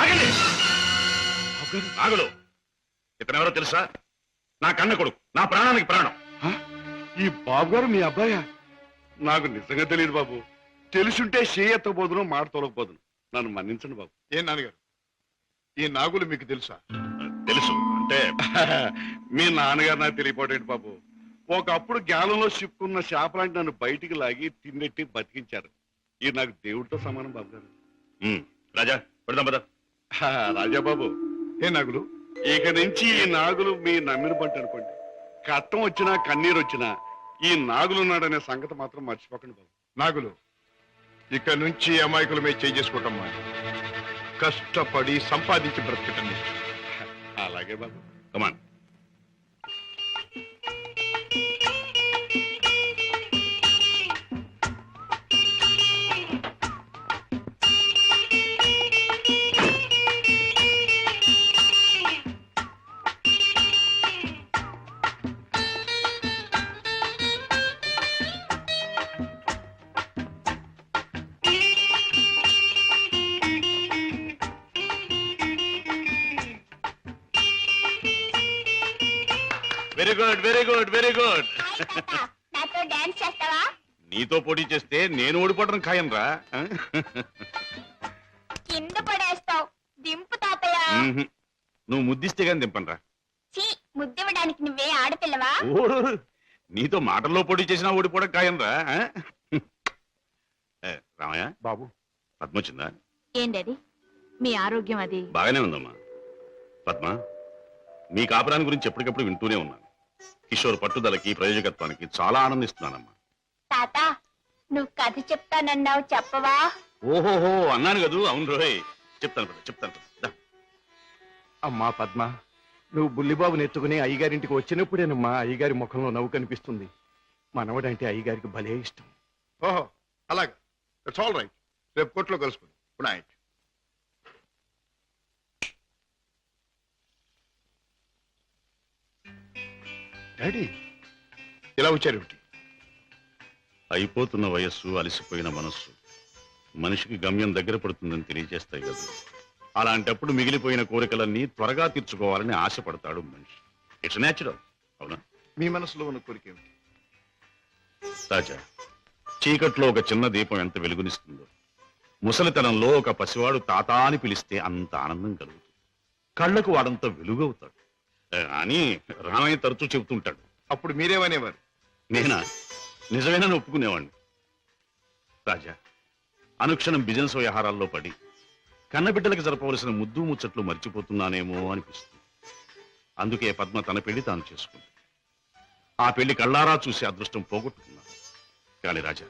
ఆగండి నాగులు ఇతనెవరో తెలుసా? నా కన్న కొడుకు, నా ప్రాణానికి ప్రాణం. ఈ బాబు గారు మీ అబ్బాయా? నాకు నిజంగా తెలియదు బాబు. తెలుసుంటే చేయెత్తబోదును, మాట తొలగపోదును. నన్ను మన్నించండి బాబు. ఏం నాన్నగారు, ఈ నాగులు మీకు తెలుసా? తెలుసు అంటే మీ నాన్నగారు నాకు తెలియపోటేంటి బాబు. ఒకప్పుడు జ్ఞానంలో చిక్కున్న చేపలాంటి నన్ను బయటికి లాగి తిన్నెట్టి బతికించారు. ఇది నాకు దేవుడితో సమానం బాబు గారు. రాజా పెడదాం పద. రాజాబాబు, ఏ నాగులు? ఇక నుంచి ఈ నాగులు మీ నమ్మిన పంట అనుకోండి. కట్టం వచ్చినా కన్నీరు వచ్చినా ఈ నాగులున్నాడనే సంగతి మాత్రం మర్చిపోకండి బాబు. నాగులు, ఇక నుంచి అమాయకుల మీద చేసుకుంటాం. కష్టపడి సంపాదించి బ్రతకటం నేర్చు. అలాగే బాబు. Come on. Very good, very good, very good. నాతో డాన్స్ చేస్తావా? నీతో పోటీ చేస్తే నేను ఓడిపోవడం ఖాయం రా. కింద పడేస్తావు. దింపు తాతయ్య. నువ్వు ముద్దిస్తే గాని దింపనరా. చీ, ముద్దివ్వడానికి నువ్వే ఆడపిల్లవా? నీతో మాటల్లో పోటీ చేసినా ఓడిపోవడం ఖాయం రా. రామయ్య బాబు, పద్మ వచ్చిందా? ఏం డాడీ, మీ ఆరోగ్యం అది? బాగానే ఉందమ్మా. పద్మ, మీ కాపురాన్ని గురించి ఎప్పటికప్పుడు వింటూనే ఉన్నాను. కిషోర్ పట్టుదలకి, ప్రయోజకత్వానికి చాలా ఆనందిస్తున్నానమ్మా. తాత, నువ్వు కథ చెప్తానన్నావు, చెప్పవా? ఓహోహో అన్నాను కదూ. అవును రోయ్, చెప్తాను. అమ్మా పద్మ, నువ్వు బుల్లిబాబుని ఎత్తుకుని అయ్యగారింటికి వచ్చినప్పుడేనమ్మా అయ్యగారి ముఖంలో నవ్వు కనిపిస్తుంది. మనవడంటే అయ్యగారికి భలే ఇష్టం. ఓహో అలాగా, ఇట్స్ ఆల్ రైట్. రేపు కోర్టులో కలుసుకుందాం. Good night. డాడీ, ఇలా వచ్చారేమిటి? అయిపోతున్న వయస్సు, అలసిపోయిన మనస్సు మనిషికి గమ్యం దగ్గర పడుతుందని తెలియజేస్తాయి కదా. అలాంటప్పుడు మిగిలిపోయిన కోరికలన్నీ త్వరగా తీర్చుకోవాలని ఆశపడతాడు మనిషి. It's natural. అవునా? మీ మనసులో ఉన్న కోరిక ఏమిటి? రాజా, చీకట్లో ఒక చిన్న దీపం ఎంత వెలుగునిస్తుందో, ముసలితనంలో ఒక పసివాడు తాత అని పిలిస్తే అంత ఆనందం కలుగుతుంది. కళ్ళకు వాడంత వెలుగవుతాడు అని రామయ్య తరచూ చెబుతుంటాడు. అప్పుడు మీరేమనేవారు? నేనా? నిజమేనని ఒప్పుకునేవాడిని. రాజా, అనుక్షణం బిజినెస్ వ్యవహారాల్లో పడి కన్నబిడ్డలకు జరపవలసిన ముద్దు ముచ్చట్లు మర్చిపోతున్నానేమో అనిపిస్తుంది. అందుకే పద్మ తన పెళ్లి తాను చేసుకుంది. ఆ పెళ్లి కళ్ళారా చూసి అదృష్టం పోగొట్టుకున్నాను. కానీ రాజా,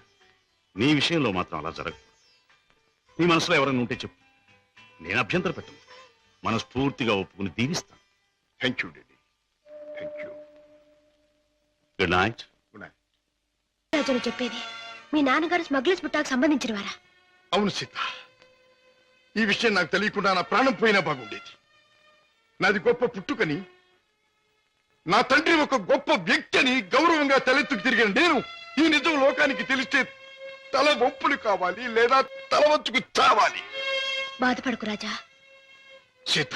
నీ విషయంలో మాత్రం అలా జరగదు. నీ మనసులో ఎవరైనా ఉంటే చెప్పు, నేను అభ్యంతర పెట్టను. మనస్ఫూర్తిగా ఒప్పుకుని దీవిస్తాను. Thank you daddy, thank you. Good night. Good night. రాజును చెప్పేది మీ నాన్నగారు స్మగ్లర్స్ బుట్టాకు సంబంధించిన వారా? అవును సీత, ఈ విషయం నాకు తెలియకుండా నా ప్రాణం పోయినా బాగుండేది. నాది గొప్ప పుట్టుకని, నా తండ్రి ఒక గొప్ప వ్యక్తి అని గౌరవంగా తలెత్తుకు తిరిగిన నేను ఈ నిజం లోకానికి తెలిస్తే తల వంపులు కావాలి, లేదా తల వంచుకు చావాలి. బాధపడకు రాజా. సీత,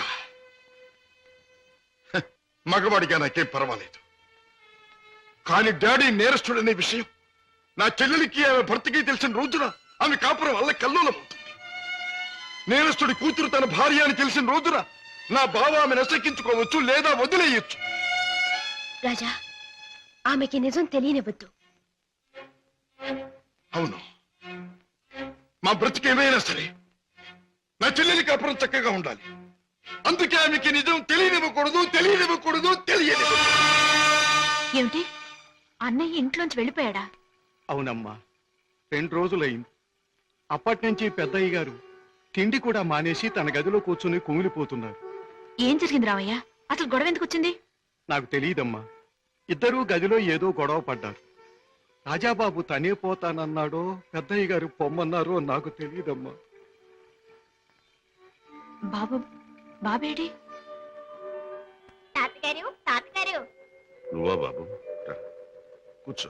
మగవాడిగా నాకేం పర్వాలేదు. కానీ డాడీ నేరస్తుడనే విషయం నా చెల్లెలికి, ఆమె భర్తకి తెలిసిన రోజున ఆమె కాపురం వల్ల కల్లోలమవుతుంది. నేరస్తుడి కూతురు తన భార్య అని తెలిసిన రోజున నా బావ ఆమెను అసక్కించుకోవచ్చు, లేదా వదిలేయచ్చు. రాజా, ఆమెకి నిజం తెలియనివ్వద్దు. అవును, మా బ్రతికేమైనా సరే నా చెల్లెలి కాపురం చక్కగా ఉండాలి. అందుకే ఆమెకి నిజం తెలియనివ్వకూడదు. ఏమిటి, అన్నయ్య ఇంట్లోంచి వెళ్ళిపోయాడా? అవునమ్మా, 2 రోజులైంది. అప్పటి నుంచి పెద్దయ్య గారు తిండి కూడా మానేసి తన గదిలో కూర్చుని కుమిలిపోతున్నారు. ఏం జరిగింది రామయ్య? అసలు గొడవ ఎందుకు వచ్చింది? నాకు తెలియదమ్మా. ఇద్దరూ గదిలో ఏదో గొడవ పడ్డారు. రాజాబాబు తనే పోతానన్నాడో పెద్దయ్య గారు పొమ్మన్నారో నాకు తెలియదమ్మా. బాబేడి? తాతగారు నువ్వా బాబు? కూర్చో.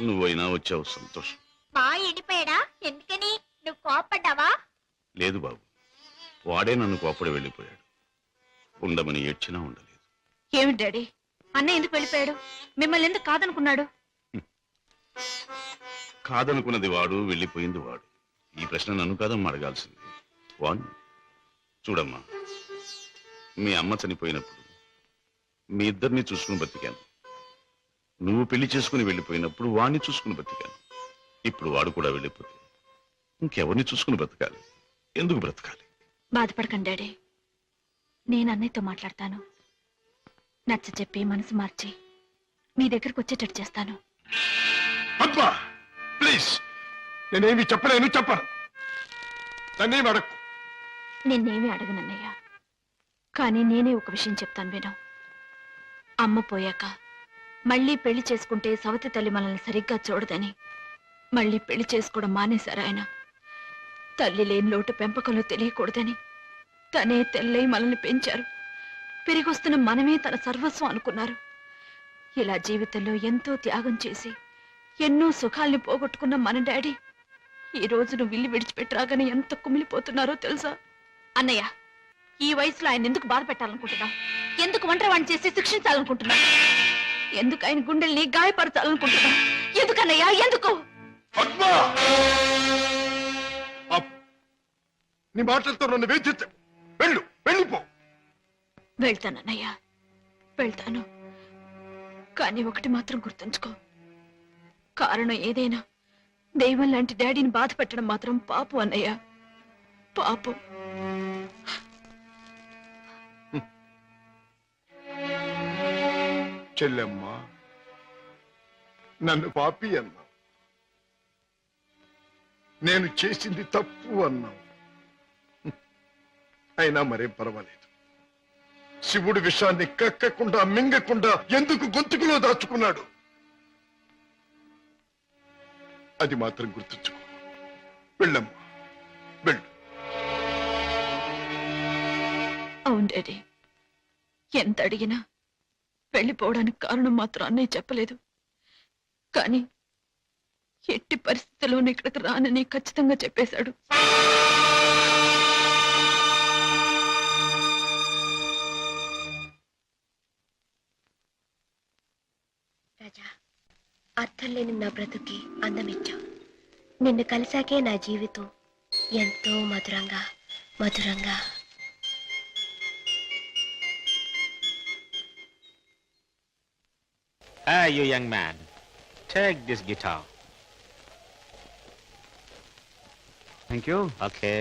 నువ్వైనా వచ్చావు, సంతోషం. మా ఎండిపోయాడా? ఎందుకని? నువ్వు కోపడ్డావా? లేదు బాబు, వాడే నన్ను కోపడి వెళ్ళిపోయాడు. ఉండమని ఏడ్చినా ఉండలేదు. ఏమిటి డాడీ, అన్నయ్య ఎందుకు వెళ్ళిపోయాడు? మిమ్మల్ని ఎందుకు కాదనుకున్నాడు? కాదనుకున్నది వాడు, వెళ్ళిపోయింది వాడు. ఈ ప్రశ్న నన్ను కాదమ్మా అడగాల్సింది. వాణ్ణి చూడమ్మా, మీ అమ్మ చనిపోయినప్పుడు మీ ఇద్దరిని చూసుకుని బతికాను. నువ్వు పెళ్లి చేసుకుని వెళ్ళిపోయినప్పుడు వాణ్ణి చూసుకుని బతికాను. ఇప్పుడు వాడు కూడా వెళ్ళిపోతే ఇంకెవరిని చూసుకుని బ్రతకాలి? ఎందుకు బ్రతకాలి? బాధపడకండి డాడీ, నేను అన్నయ్యతో మాట్లాడతాను. నచ్చ చెప్పి మనసు మార్చి మీ దగ్గరకు వచ్చేటట్టు చేస్తాను. పద్మా ప్లీజ్, నేనేమి చెప్పలేను, చెప్పను. నన్నేమి అడక్కు. నిన్నేమీ అడగనన్నయ్య, కానీ నేనే ఒక విషయం చెప్తాను విను. అమ్మ పోయాక మళ్ళీ పెళ్లి చేసుకుంటే సవతి తల్లి మనల్ని సరిగ్గా చూడదని మళ్ళీ పెళ్లి చేసుకోవడం మానేశారు ఆయన. తల్లి లేని లోటు పెంపకంలో తెలియకూడదని తనే తెల్లై మనల్ని పెంచారు. పెరిగొస్తున్న మనమే తన సర్వస్వం అనుకున్నారు. ఇలా జీవితంలో ఎంతో త్యాగం చేసి ఎన్నో సుఖాల్ని పోగొట్టుకున్న మన డాడీ ఈ రోజు నువ్వు ఇల్లు విడిచిపెట్టి రాగానే ఎంత కుమిలిపోతున్నారో తెలుసా? అన్నయ్య, ఈ వయసులో ఆయన ఎందుకు బాధ పెట్టాలనుకుంటున్నావు? ఎందుకు ఒంటరివాణ్ణి చేసి శిక్షించాలనుకుంటున్నావు? ఎందుకు ఆయన గుండెల్ని గాయపరచాలనుకుంటున్నావు? ఎందుకన్నయ్యా, ఎందుకు? నీ మాటలతో నన్ను వేధించు. వెళ్ళు, వెళ్ళిపో. వెళ్తానన్నయ్యా, వెళ్తాను. కానీ ఒకటి మాత్రం గుర్తుంచుకో, కారణం ఏదైనా దైవం లాంటి డాడీని బాధ పెట్టడం మాత్రం పాపం అన్నయ్య, పాపం. చెల్లెమ్మ, నన్ను పాపి అన్నా, నేను చేసింది తప్పు అన్నావు. అయినా మరేం పర్వాలేదు. శివుడు విషాన్ని కక్కకుండా మింగకుండా ఎందుకు గొంతుకులో దాచుకున్నాడు? అది మాత్రం గుర్తుంచుకో. వెళ్ళమ్మా, వెళ్ళు. అవును డాడీ, ఎంత అడిగినా వెళ్ళిపోవడానికి కారణం మాత్రం అన్నయ్య చెప్పలేదు. కానీ ఎట్టి పరిస్థితుల్లోనూ ఇక్కడికి రానని ఖచ్చితంగా చెప్పేశాడు. రాజా, అర్థం లేని నా బ్రతుకి అందమిచ్చావు. నిన్ను కలిసాకే నా జీవితం ఎంతో మధురంగా మధురంగా. Hey, you young man, take this guitar. Thank you. Okay.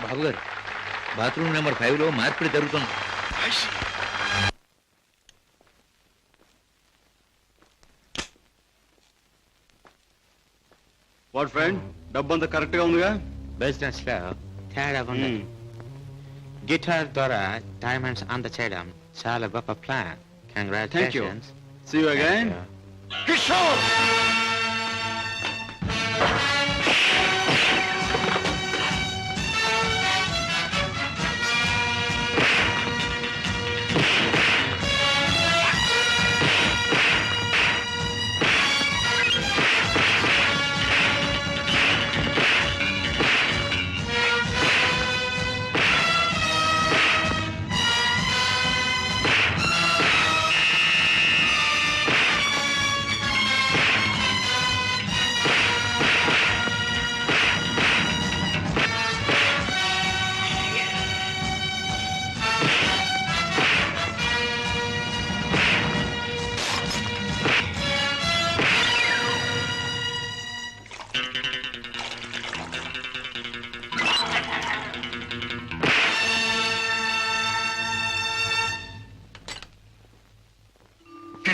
బాబు గారు, బాత్రూమ్ నెంబర్ 5లో మార్పిడి జరుగుతుంది. వాట్ ఫ్రెండ్, డబ్బంతా కరెక్ట్ గా ఉందిగా? బిజినెస్ లో తేడా ఉంది. గిటార్ ద్వారా డైమండ్స్ అందచేయడం చాలా గొప్ప plan. Congratulations. See you again. Kishore,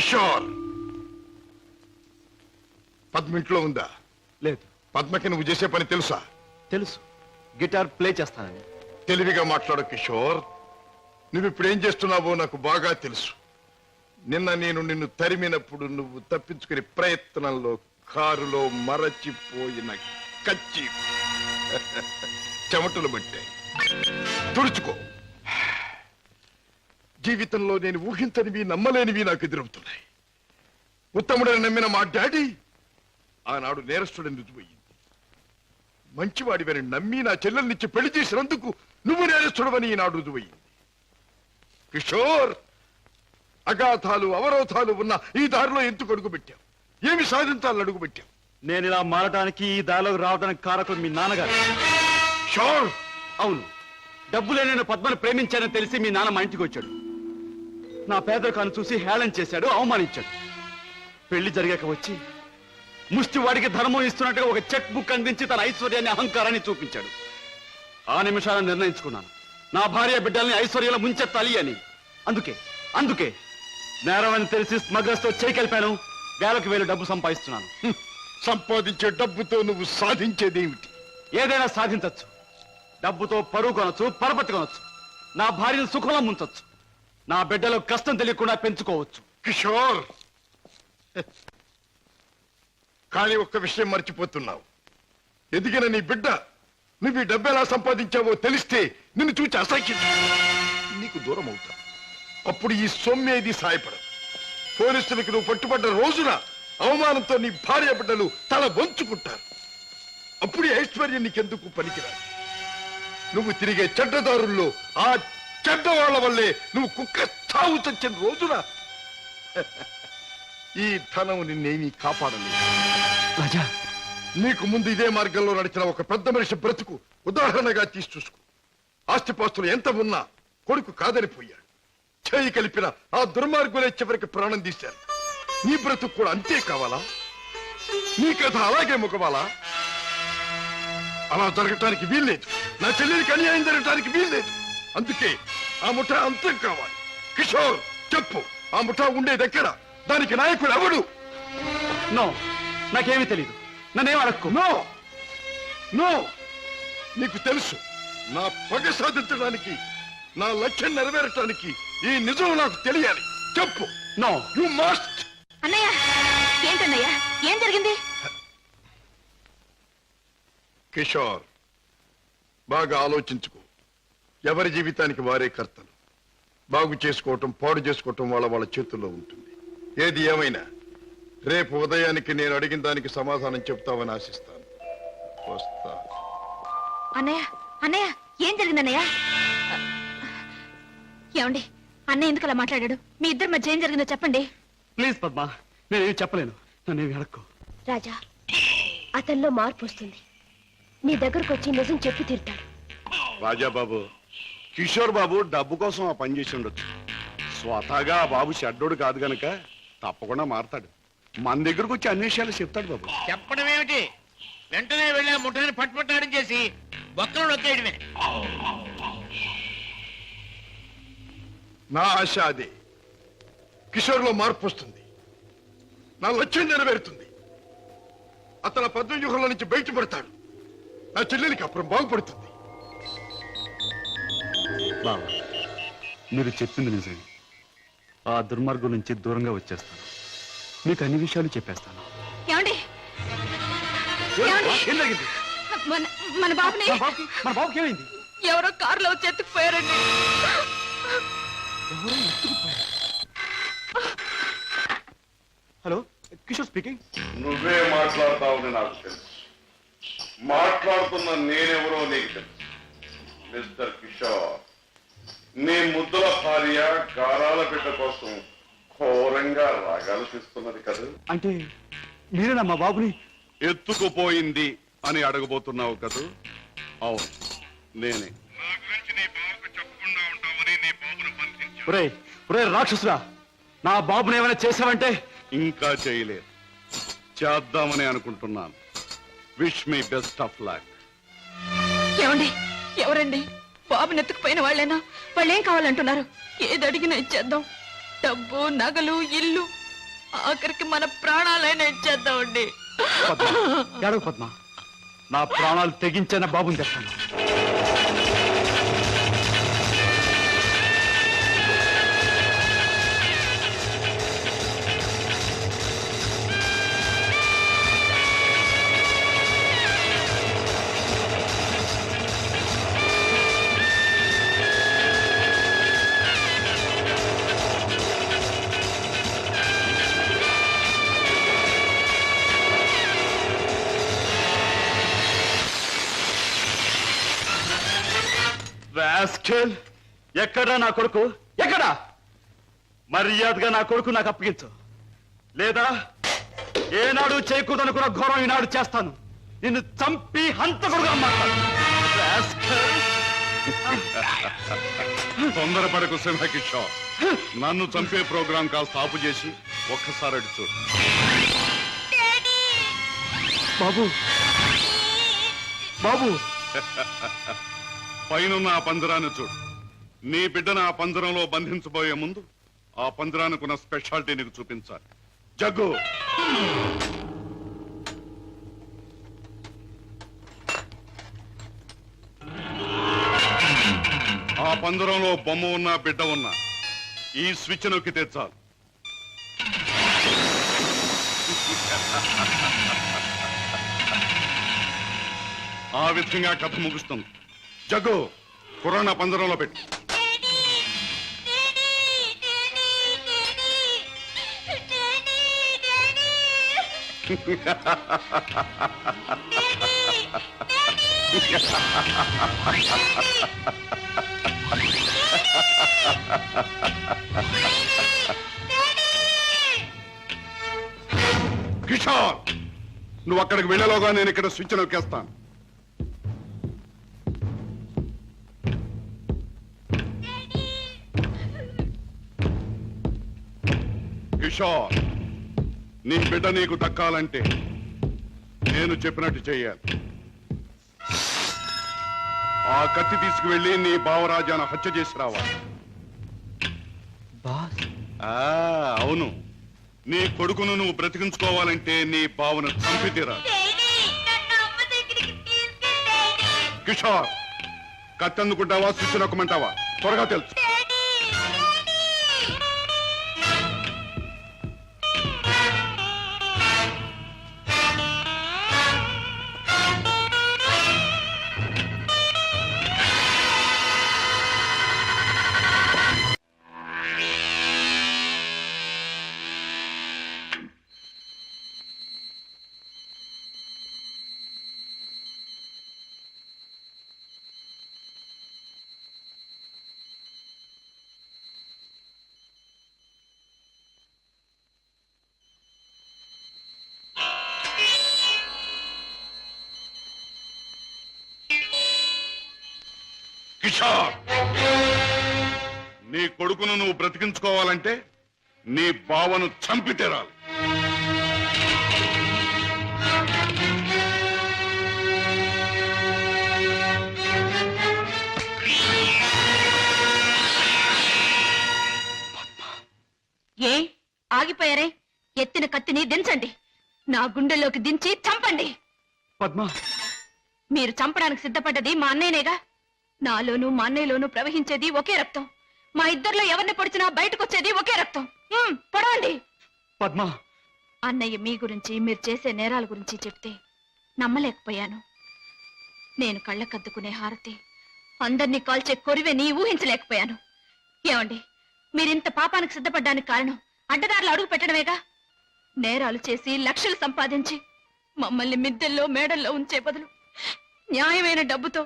Kishore, Padma ఇంట్లో ఉందా? లేదు. పద్మకి నువ్వు చేసే పని తెలుసా? తెలుసు, గిటార్ ప్లే చేస్తానని. తెలివిగా మాట్లాడు కిషోర్. నువ్వు ఇప్పుడు ఏం చేస్తున్నావో నాకు బాగా తెలుసు. నిన్న నేను నిన్ను తరిమినప్పుడు నువ్వు తప్పించుకునే ప్రయత్నంలో కారులో మరచిపోయిన కచ్చి చెమటలు పట్టాయి. తుడుచుకో. జీవితంలో నేను ఊహించనివి నమ్మలేనివి నాకు ఎదురవుతున్నాయి. ఉత్తముడని నమ్మిన మా డాడీ ఆనాడు నేరస్తుడని రుజువయ్యింది. మంచివాడివని నమ్మి నా చెల్లెల్నిచ్చి పెళ్లి చేసినందుకు నువ్వు నేరస్తుడవని ఈనాడు రుజువయ్యింది. కిషోర్, అగాధాలు అవరోధాలు ఉన్న ఈ దారిలో ఎందుకు అడుగుపెట్టావు? ఏమి సాధించాలని అడుగుపెట్టావు? నేను ఇలా మారడానికి, ఈ దారిలోకి రావడానికి కారకుడు మీ నాన్నగారు. షోర్. అవును, డబ్బులే నేను పద్మను ప్రేమించానని తెలిసి మీ నాన్న మా ఇంటికి వచ్చాడు. నా పేదరికాన్ని చూసి హేళన చేశాడు, అవమానించాడు. పెళ్లి జరిగాక వచ్చి ముష్టివాడికి ధర్మం ఇస్తున్నట్టుగా ఒక చెక్ బుక్ అందించి తన ఐశ్వర్యాన్ని, అహంకారాన్ని చూపించాడు. ఆ నిమిషాలను నిర్ణయించుకున్నాను, నా భార్య బిడ్డల్ని ఐశ్వర్యంలో ముంచెత్తాలి అని. అందుకే నేరం అని తెలిసి స్మగ్లర్స్ తో చేయి కలిపాను. వేలకు వేలు డబ్బు సంపాదిస్తున్నాను. సంపాదించే డబ్బుతో నువ్వు సాధించేదేమిటి? ఏదైనా సాధించచ్చు. డబ్బుతో పరువు కొనొచ్చు, పరపతి కొనొచ్చు, నా భార్యను సుఖంలో ముంచొచ్చు, నా బిడ్డలో కష్టం తెలియకుండా పెంచుకోవచ్చు. కిషోర్, కానీ ఒక్క విషయం మర్చిపోతున్నావు. ఎదిగిన నీ బిడ్డ నువ్వు ఈ డబ్బు ఎలా సంపాదించావో తెలిస్తే నిన్ను చూచి అసహ్యం నీకు దూరం అవుతా. అప్పుడు ఈ సొమ్మేది సాయపడదు. పోలీసులకు నువ్వు పట్టుబడ్డ రోజున అవమానంతో నీ భార్య బిడ్డలు తల వంచుకుంటారు. అప్పుడు ఐశ్వర్యం నీకెందుకు పనికిరాదు. నువ్వు తిరిగే చెడ్డదారుల్లో ఆ చెడ్డవాళ్ల వల్లే నువ్వు కుక్క చావు చచ్చిన రోజున ఈ ధనం నిన్నేమీ కాపాడలేదు. రాజా, నీకు ముందు ఇదే మార్గంలో నడిచిన ఒక పెద్ద మనిషి బ్రతుకు ఉదాహరణగా తీసి చూసుకో. ఆస్తిపాస్తులు ఎంత ఉన్నా కొడుకు కాదనిపోయాడు. చేయి కలిపిన ఆ దుర్మార్గులే చివరికి ప్రాణం తీశారు. నీ బ్రతుకు కూడా అంతే కావాలా? నీ కథ అలాగే ముగవాలా? అలా జరగటానికి వీల్లేదు. నా చెల్లెలికి అన్యాయం జరగటానికి వీల్లేదు. అందుకే ఆ ముఠా అంతం కావాలి. కిషోర్, చెప్పు, ఆ ముఠా ఉండే దగ్గర దానికి నాయకుడు ఎవడు? నో, నాకేమీ తెలీదు. నన్నేం అడక్కు. నో నో, నీకు తెలుసు. నా పగ సాధించడానికి, నా లక్ష్యం నెరవేరటానికి ఈ నిజం నాకు తెలియాలి. చెప్పు. No, you must. అన్నయ్య, ఏంటన్నయ్య, ఏం జరిగింది? కిషోర్, బాగా ఆలోచించుకో. ఎవరి జీవితానికి వారే కర్తలు. బాగు చేసుకోవటం, పాడు చేసుకోవటం వాళ్ళ చేతుల్లో ఉంటుంది. ఏది ఏమైనా రేపు ఉదయానికి నేను అడిగిన దానికి సమాధానం చెప్తావని ఆశిస్తాను. వస్తా. అన్నయ్య, ఏం జరిగింది అన్నయ్య? ఏమండి, అన్నయ్య ఎందుకు అలా మాట్లాడాడు? మీ ఇద్దరి మధ్య ఏం జరిగిందో చెప్పండి. ప్లీజ్ పద్మ, నేనేమి చెప్పలేను. నన్నేమి అడక్కు. రాజా, అతనిలో మార్పు వస్తుంది. నీ దగ్గరకు వచ్చి నిజం చెప్పి తీరుతాడు. రాజాబాబు, కిషోర్ బాబు డబ్బు కోసం ఆ పని చేసి ఉండొచ్చు. స్వతహాగా ఆ బాబు షడ్డోడు కాదు గనక తప్పకుండా మారతాడు. మన దగ్గరకు వచ్చి అన్ని విషయాలు చెప్తాడు బాబు. చెప్పడం ఏమిటి? వెంటనే వెళ్ళి ఆ ముఠాన్ని పట్టుపట్టాడం చేసి బొక్కలు నొక్కేయడమే. నా ఆశ అదే. కిషోర్లో మార్పు వస్తుంది. నా లక్ష్యం నెరవేరుతుంది. అతను పద్మవ్యూహంలో నుంచి బయటపడతాడు. నా చెల్లెలికి అప్పుడు బాగుపడుతుంది. బాబా, మీరు చెప్పింది నిజమే. ఆ దుర్మార్గం నుంచి దూరంగా వచ్చేస్తాను. మీకు అన్ని విషయాలు చెప్పేస్తాను. ఏమండి, ఏం జరిగింది? మన బాబుని మన బాబుకి ఏమైంది? ఎవరో కారులో వచ్చి ఎత్తుకుపోయారండి. Hello, Kishore speaking. నువ్వే మాట్లాడతావని నాకు తెలుసు. మాట్లాడుతున్న నేనెవరో నీకు తెలుసు. మిస్టర్ కిషోర్, నీ ముద్దుల భార్య గారాల బిడ్డ కోసం ఘోరంగా రాగాలు తీస్తున్నది కదా. అంటే మీరేనా మా బాబుని ఎత్తుకుపోయింది అని అడగబోతున్నావు కదూ? అవును, నేనే. ఒరే రాక్షసురా, నా బాబుని ఏమైనా చేసావంటే? ఇంకా చేయలేదు, చేద్దామని అనుకుంటున్నాను. Wish me best of luck. ఏమండి, ఎవరండి? బాబుని ఎత్తుకుపోయిన వాళ్ళేనా? వాళ్ళేం కావాలంటున్నారు? ఏది అడిగినా ఇచ్చేద్దాం. డబ్బు, నగలు, ఇల్లు ఆఖరికి మన ప్రాణాలైనా ఇచ్చేద్దామండి. ఏడవ పద్మ, నా ప్రాణాలు తెగించిన బాబుని తెస్తాను. రాస్కెల్, ఎక్కడా నా కొడుకు? ఎక్కడా? మర్యాదగా నా కొడుకు నాకు అప్పగించు, లేదా ఏనాడు చేయకూడదనుకున్న ఘోరం ఈనాడు చేస్తాను. నిన్ను చంపి హంతకుడుగా మాట్లాడు. తొందరపడకు సింహకిషోర్. నన్ను చంపే ప్రోగ్రాం కాస్త ఆపు చేసి ఒక్కసారి అటు చూడు. బాబు, బాబు, పైనున్న ఆ పంజరాన్ని చూడు. నీ బిడ్డను ఆ పంజరంలో బంధించబోయే ముందు ఆ పంజరానికున్న స్పెషాలిటీ నీకు చూపించాలి. జగ్గు, ఆ పంజరంలో బొమ్మ ఉన్నా బిడ్డ ఉన్నా ఈ స్విచ్ నొక్కితే చాలు. ఆ విధంగా కథ ముగుస్తుంది. జగ్గు, పురాణ పంజరంలో పెట్టు. కిషోర్, నువ్వు అక్కడికి వెళ్ళలోగా నేను ఇక్కడ స్విచ్ నొక్కేస్తాను. కిషోర్, నీ బిడ్డ నీకు దక్కాలంటే నేను చెప్పినట్టు చెయ్యాలి. ఆ కత్తి తీసుకువెళ్ళి నీ బావరాజాను హత్య చేసి రావాలి. అవును, నీ కొడుకును నువ్వు బ్రతికించుకోవాలంటే నీ బావను చంపి తీరాలి. కిషోర్, కత్తి అందుకుంటావా స్విచ్ నొక్కమంటావా? త్వరగా తెలుసు. కిషోర్, నీ కొడుకును నువ్వు బ్రతికించుకోవాలంటే నీ బావను చంపి తీరాలి. ఏ ఆగిపోయారే? ఎత్తిన కత్తిని దించండి. నా గుండెల్లోకి దించి చంపండి. పద్మ, మీరు చంపడానికి సిద్ధపడ్డది మా అన్నయ్యనేగా. నాలోనూ మా అన్నయ్యలోనూ ప్రవహించేది ఒకే రక్తం. మా ఇద్దరిలో ఎవరిని పొడిచినా బయటకొచ్చేది ఒకే రక్తం. పొడవండి. పద్మ, అన్నయ్య మీ గురించి, మీరు చేసే నేరాల గురించి చెప్తే నమ్మలేకపోయాను. నేను కళ్ళకద్దుకునే హారతి, అందరినీ కాల్చే కొరివెని ఊహించలేకపోయాను. ఏమండి, మీరింత పాపానికి సిద్ధపడ్డానికి కారణం అడ్డదారులు అడుగు పెట్టడమేగా. నేరాలు చేసి లక్షలు సంపాదించి మమ్మల్ని మిద్దెల్లో మేడల్లో ఉంచే బదులు న్యాయమైన డబ్బుతో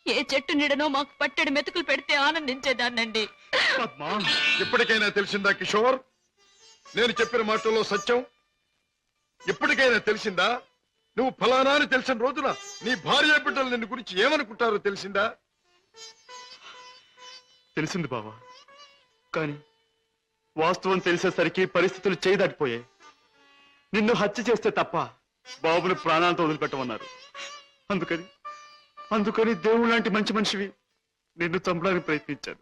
ఏ చెట్టు నీడనో మాకు పట్టెడు మెతుకులు పెడితే ఆనందించేదాన్నండి. ఇప్పటికైనా తెలిసిందా కిషోర్ నేను చెప్పిన మాటల్లో సత్యం? ఇప్పటికైనా తెలిసిందా? నువ్వు ఫలానా అని తెలిసిన రోజున నీ భార్య బిడ్డలు నిన్ను గురించి ఏమనుకుంటారో తెలిసిందా? తెలిసింది బావా, కానీ వాస్తవం తెలిసేసరికి పరిస్థితులు చేయి దాటిపోయాయి. నిన్ను హత్య చేస్తే తప్ప బాబుని ప్రాణాలతో వదిలిపెట్టమన్నారు. అందుకని దేవుడు లాంటి మంచి మనిషివి నిన్ను చంపడానికి ప్రయత్నించాను.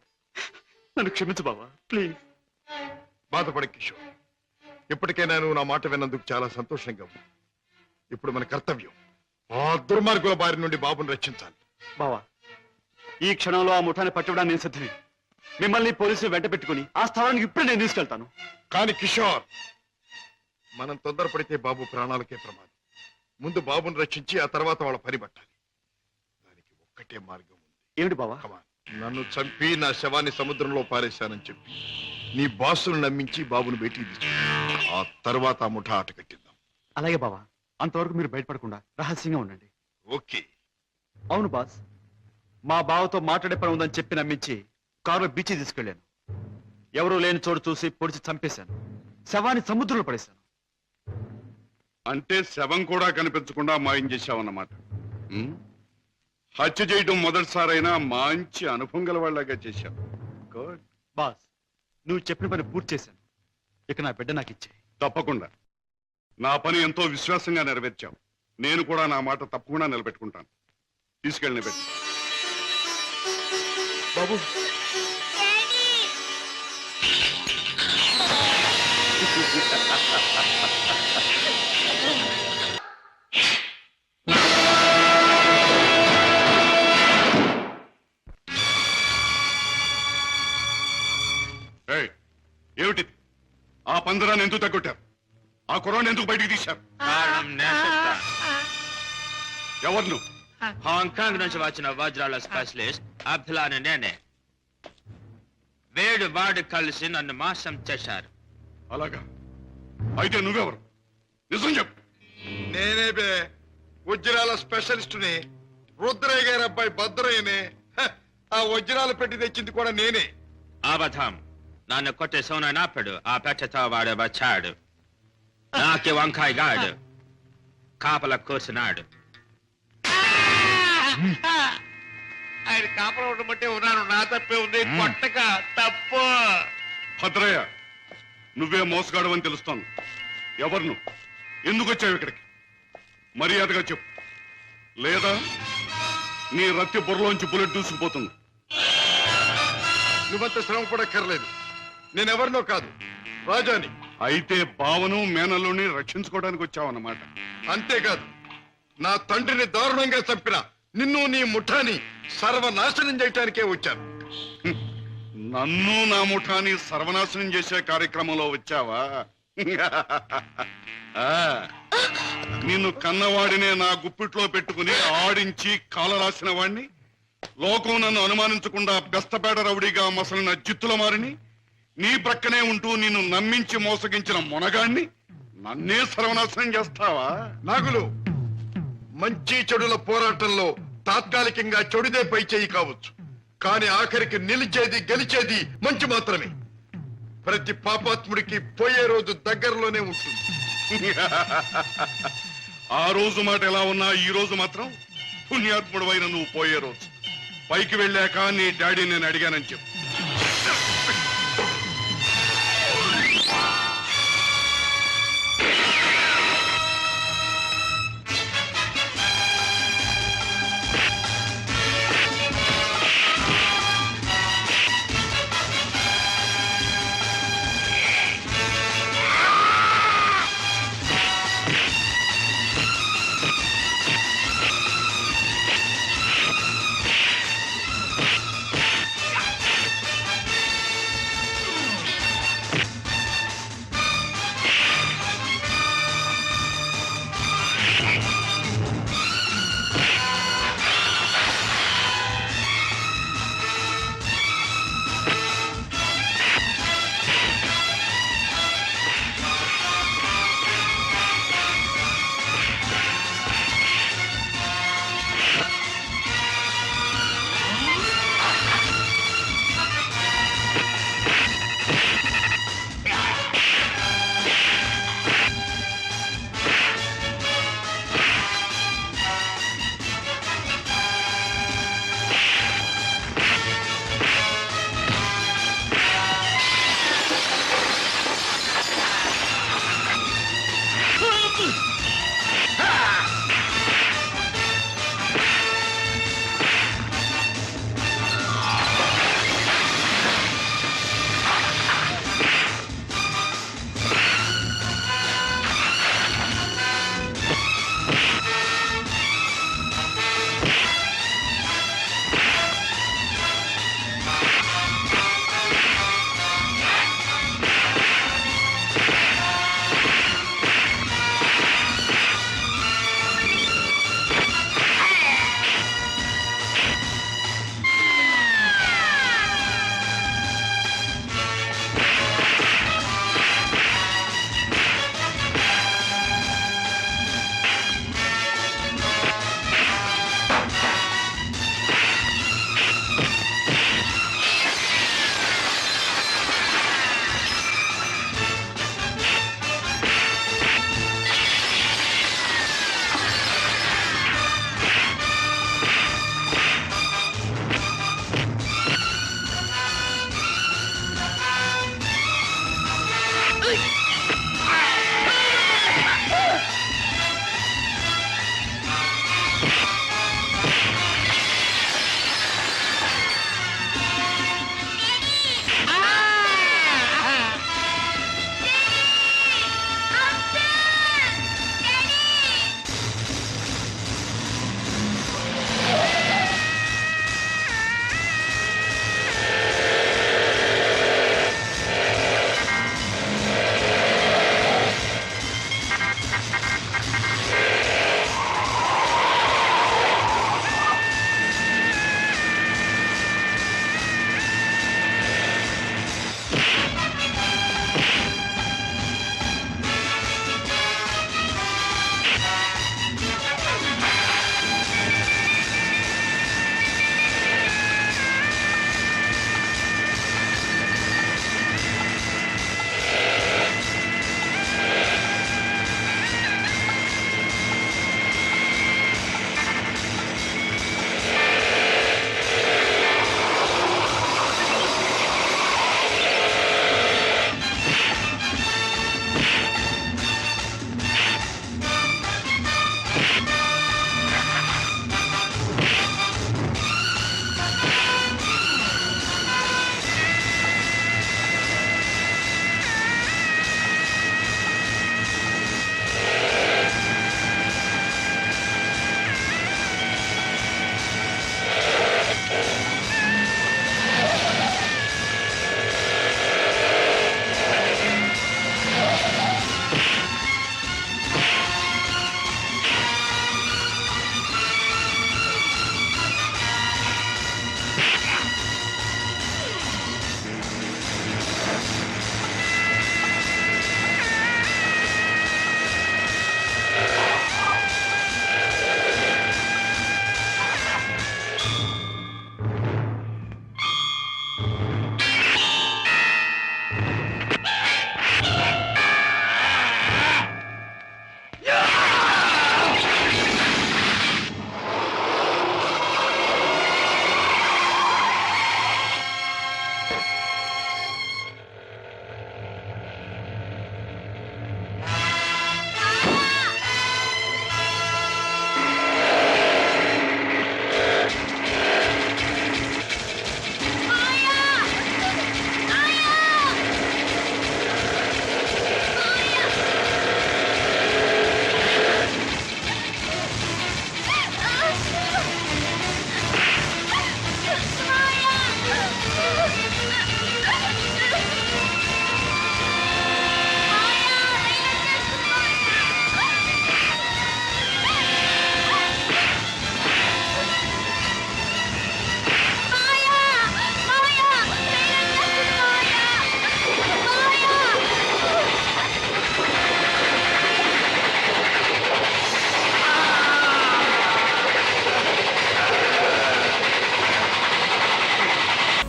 నన్ను క్షమించు బావా, ప్లీజ్. బాధపడ కిషోర్, ఇప్పటికైనా నువ్వు నా మాట విన్నందుకు చాలా సంతోషంగా ఉంది. ఇప్పుడు మన కర్తవ్యం ఆ దుర్మార్గుల బారి నుండి బాబుని రక్షించాలి. బావా, ఈ క్షణంలో ఆ ముఠాన్ని పట్టుకోవడానికి నేను సిద్ధమే. మిమ్మల్ని పోలీసులు వెంట పెట్టుకుని ఆ స్థలానికి ఇప్పుడే నేను తీసుకెళ్తాను. కానీ కిషోర్, మనం తొందరపడితే బాబు ప్రాణాలకే ప్రమాదం. ముందు బాబుని రక్షించి ఆ తర్వాత వాళ్ళ పని పట్టాలి. దానికి ఒక్కటే మార్గం ఉంది. ఏమిటి బావా? నన్ను చంపి నా శవాన్ని సముద్రంలో పారేశానని చెప్పి నీ బాసును నమ్మించి బాబును బయటికి తీసుకు, ఆ తర్వాత ఆ ముఠా ఆట కట్టిద్దాం. అలాగే బావా, అంతవరకు మీరు బయటపడకుండా రహస్యంగా ఉండండి. ఓకే. అవును బాస్, మా బావతో మాట్లాడే పని ఉందని చెప్పి నమ్మించి కారులో బీచ్ తీసుకెళ్లాను. ఎవరూ లేని చోటు చూసి పొడిచి చంపేశాను. శవాన్ని సముద్రంలో పడేశాను. అంటే శవం కూడా కనిపించకుండా మాయం చేశావన్నమాట. హత్య చేయడం మొదటిసారైనా మంచి అనుభవం గల వాళ్ళగా చేశావు. గుడ్. బాస్, నువ్వు చెప్పిన పని పూర్తి చేశాను. ఇక నా బిడ్డ నాకు ఇచ్చే. తప్పకుండా. నా పని ఎంతో విశ్వాసంగా నెరవేర్చావు. నేను కూడా నా మాట తప్పకుండా నిలబెట్టుకుంటాను. తీసుకెళ్ళి పెట్టు. బాబు, ఏమిటి? ఆ పందరాన్ని ఎందుకు తగ్గొట్టారు? ఆ కుర్రాన్ని ఎందుకు బయటికి తీశారు? ఎవరు నువ్వు? హాంకాంగ్ నుంచి వచ్చిన వజ్రాల స్పెషలిస్ట్ అబ్దుల్లాని నేనే. వేడు వాడు కలిసి నన్ను మోసం చేశారు. అలాగా? అయితే నువ్వెవరు? నిజం చెప్పు. నేనే బే, వజ్రాల స్పెషలిస్టుని. రుద్రయ్య గారి అబ్బాయి భద్రయ్యనే. ఆ వజ్రాలు పెట్టి తెచ్చింది కూడా నేనే. అబద్ధం. నన్ను కొట్టే సోనప్పుడు ఆ పెట్టతో వాడు వచ్చాడు. నాకి వంకాయ గాడు కాపల కూర్చున్నాడు. ఆయన కాపలా ఉండమంటే ఉన్నాను. నా తప్పే ఉంది. కొట్టక తప్పు. భద్రయ్య, నువ్వే మోసగాడవని తెలుస్తోంది. ఎవరు నువ్వు? ఎందుకు వచ్చావు ఇక్కడికి? మర్యాదగా చెప్పు, లేదా నీ రక్తి బుర్రలోంచి బుల్లెట్ దూసుకుపోతుంది. నువ్వంత శ్రమ పడక్కర్లేదు. నేనెవరినో కాదు, రాజాని. అయితే బావను మేనల్లోని రక్షించుకోవడానికి వచ్చావన్నమాట. అంతేకాదు, నా తండ్రిని దారుణంగా చంపిన నిన్ను నీ ముఠాని సర్వనాశనం చేయటానికే వచ్చాను. నన్ను నా ముఠాని సర్వనాశనం చేసే కార్యక్రమంలో వచ్చావా? నిన్ను కన్నవాడినే నా గుప్పిట్లో పెట్టుకుని ఆడించి కాలరాసిన వాడిని, లోకం నన్ను అనుమానించకుండా బెస్తపేట రౌడీగా మసలిన జిత్తుల మారిని, నీ ప్రక్కనే ఉంటూ నిన్ను నమ్మించి మోసగించిన మొనగాణ్ణి నన్నే సర్వనాశనం చేస్తావా? నాగులు, మంచి చెడుల పోరాటంలో తాత్కాలికంగా చెడుదే పై చేయి కావచ్చు, కానీ ఆఖరికి నిలిచేది గెలిచేది మంచి మాత్రమే. ప్రతి పాపాత్ముడికి పోయే రోజు దగ్గరలోనే ఉంటుంది. ఆ రోజు మాట ఎలా ఉన్నా ఈ రోజు మాత్రం పుణ్యాత్ముడు అయిన నువ్వు పోయే రోజు. పైకి వెళ్ళాక నీ డాడీ నేను అడిగానని చెప్పు.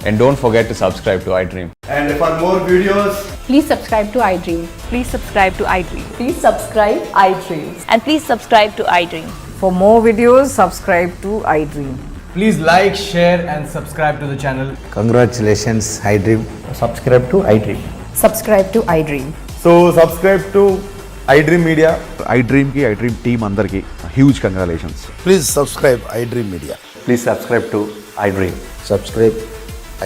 And don't forget to subscribe to iDream. And for more videos, please subscribe to iDream. Please subscribe to iDream. Please subscribe iDream. And please subscribe to iDream. For more videos, subscribe to iDream. please like, share and subscribe to the channel. Congratulations, iDream. Subscribe to iDream. Subscribe to iDream. So subscribe to iDream Media. iDream ki iDream team andarki huge congratulations. Please subscribe iDream Media. Please subscribe to iDream. Subscribe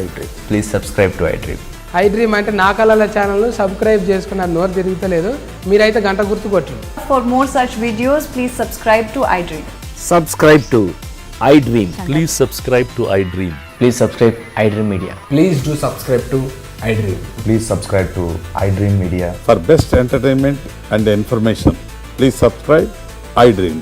iDream. Please subscribe to iDream. iDream అంటే నా కళల ఛానల్ సబ్స్క్రైబ్ చేసుకున్న నోరు తిరుగుతలేదు మీరైతే గంట గుర్తు కొట్టండి. For more such videos, please subscribe to iDream. Subscribe to iDream. Please subscribe to iDream. Please subscribe iDream Media. Please do subscribe to iDream. Please subscribe to iDream Media. For best entertainment and information, please subscribe iDream.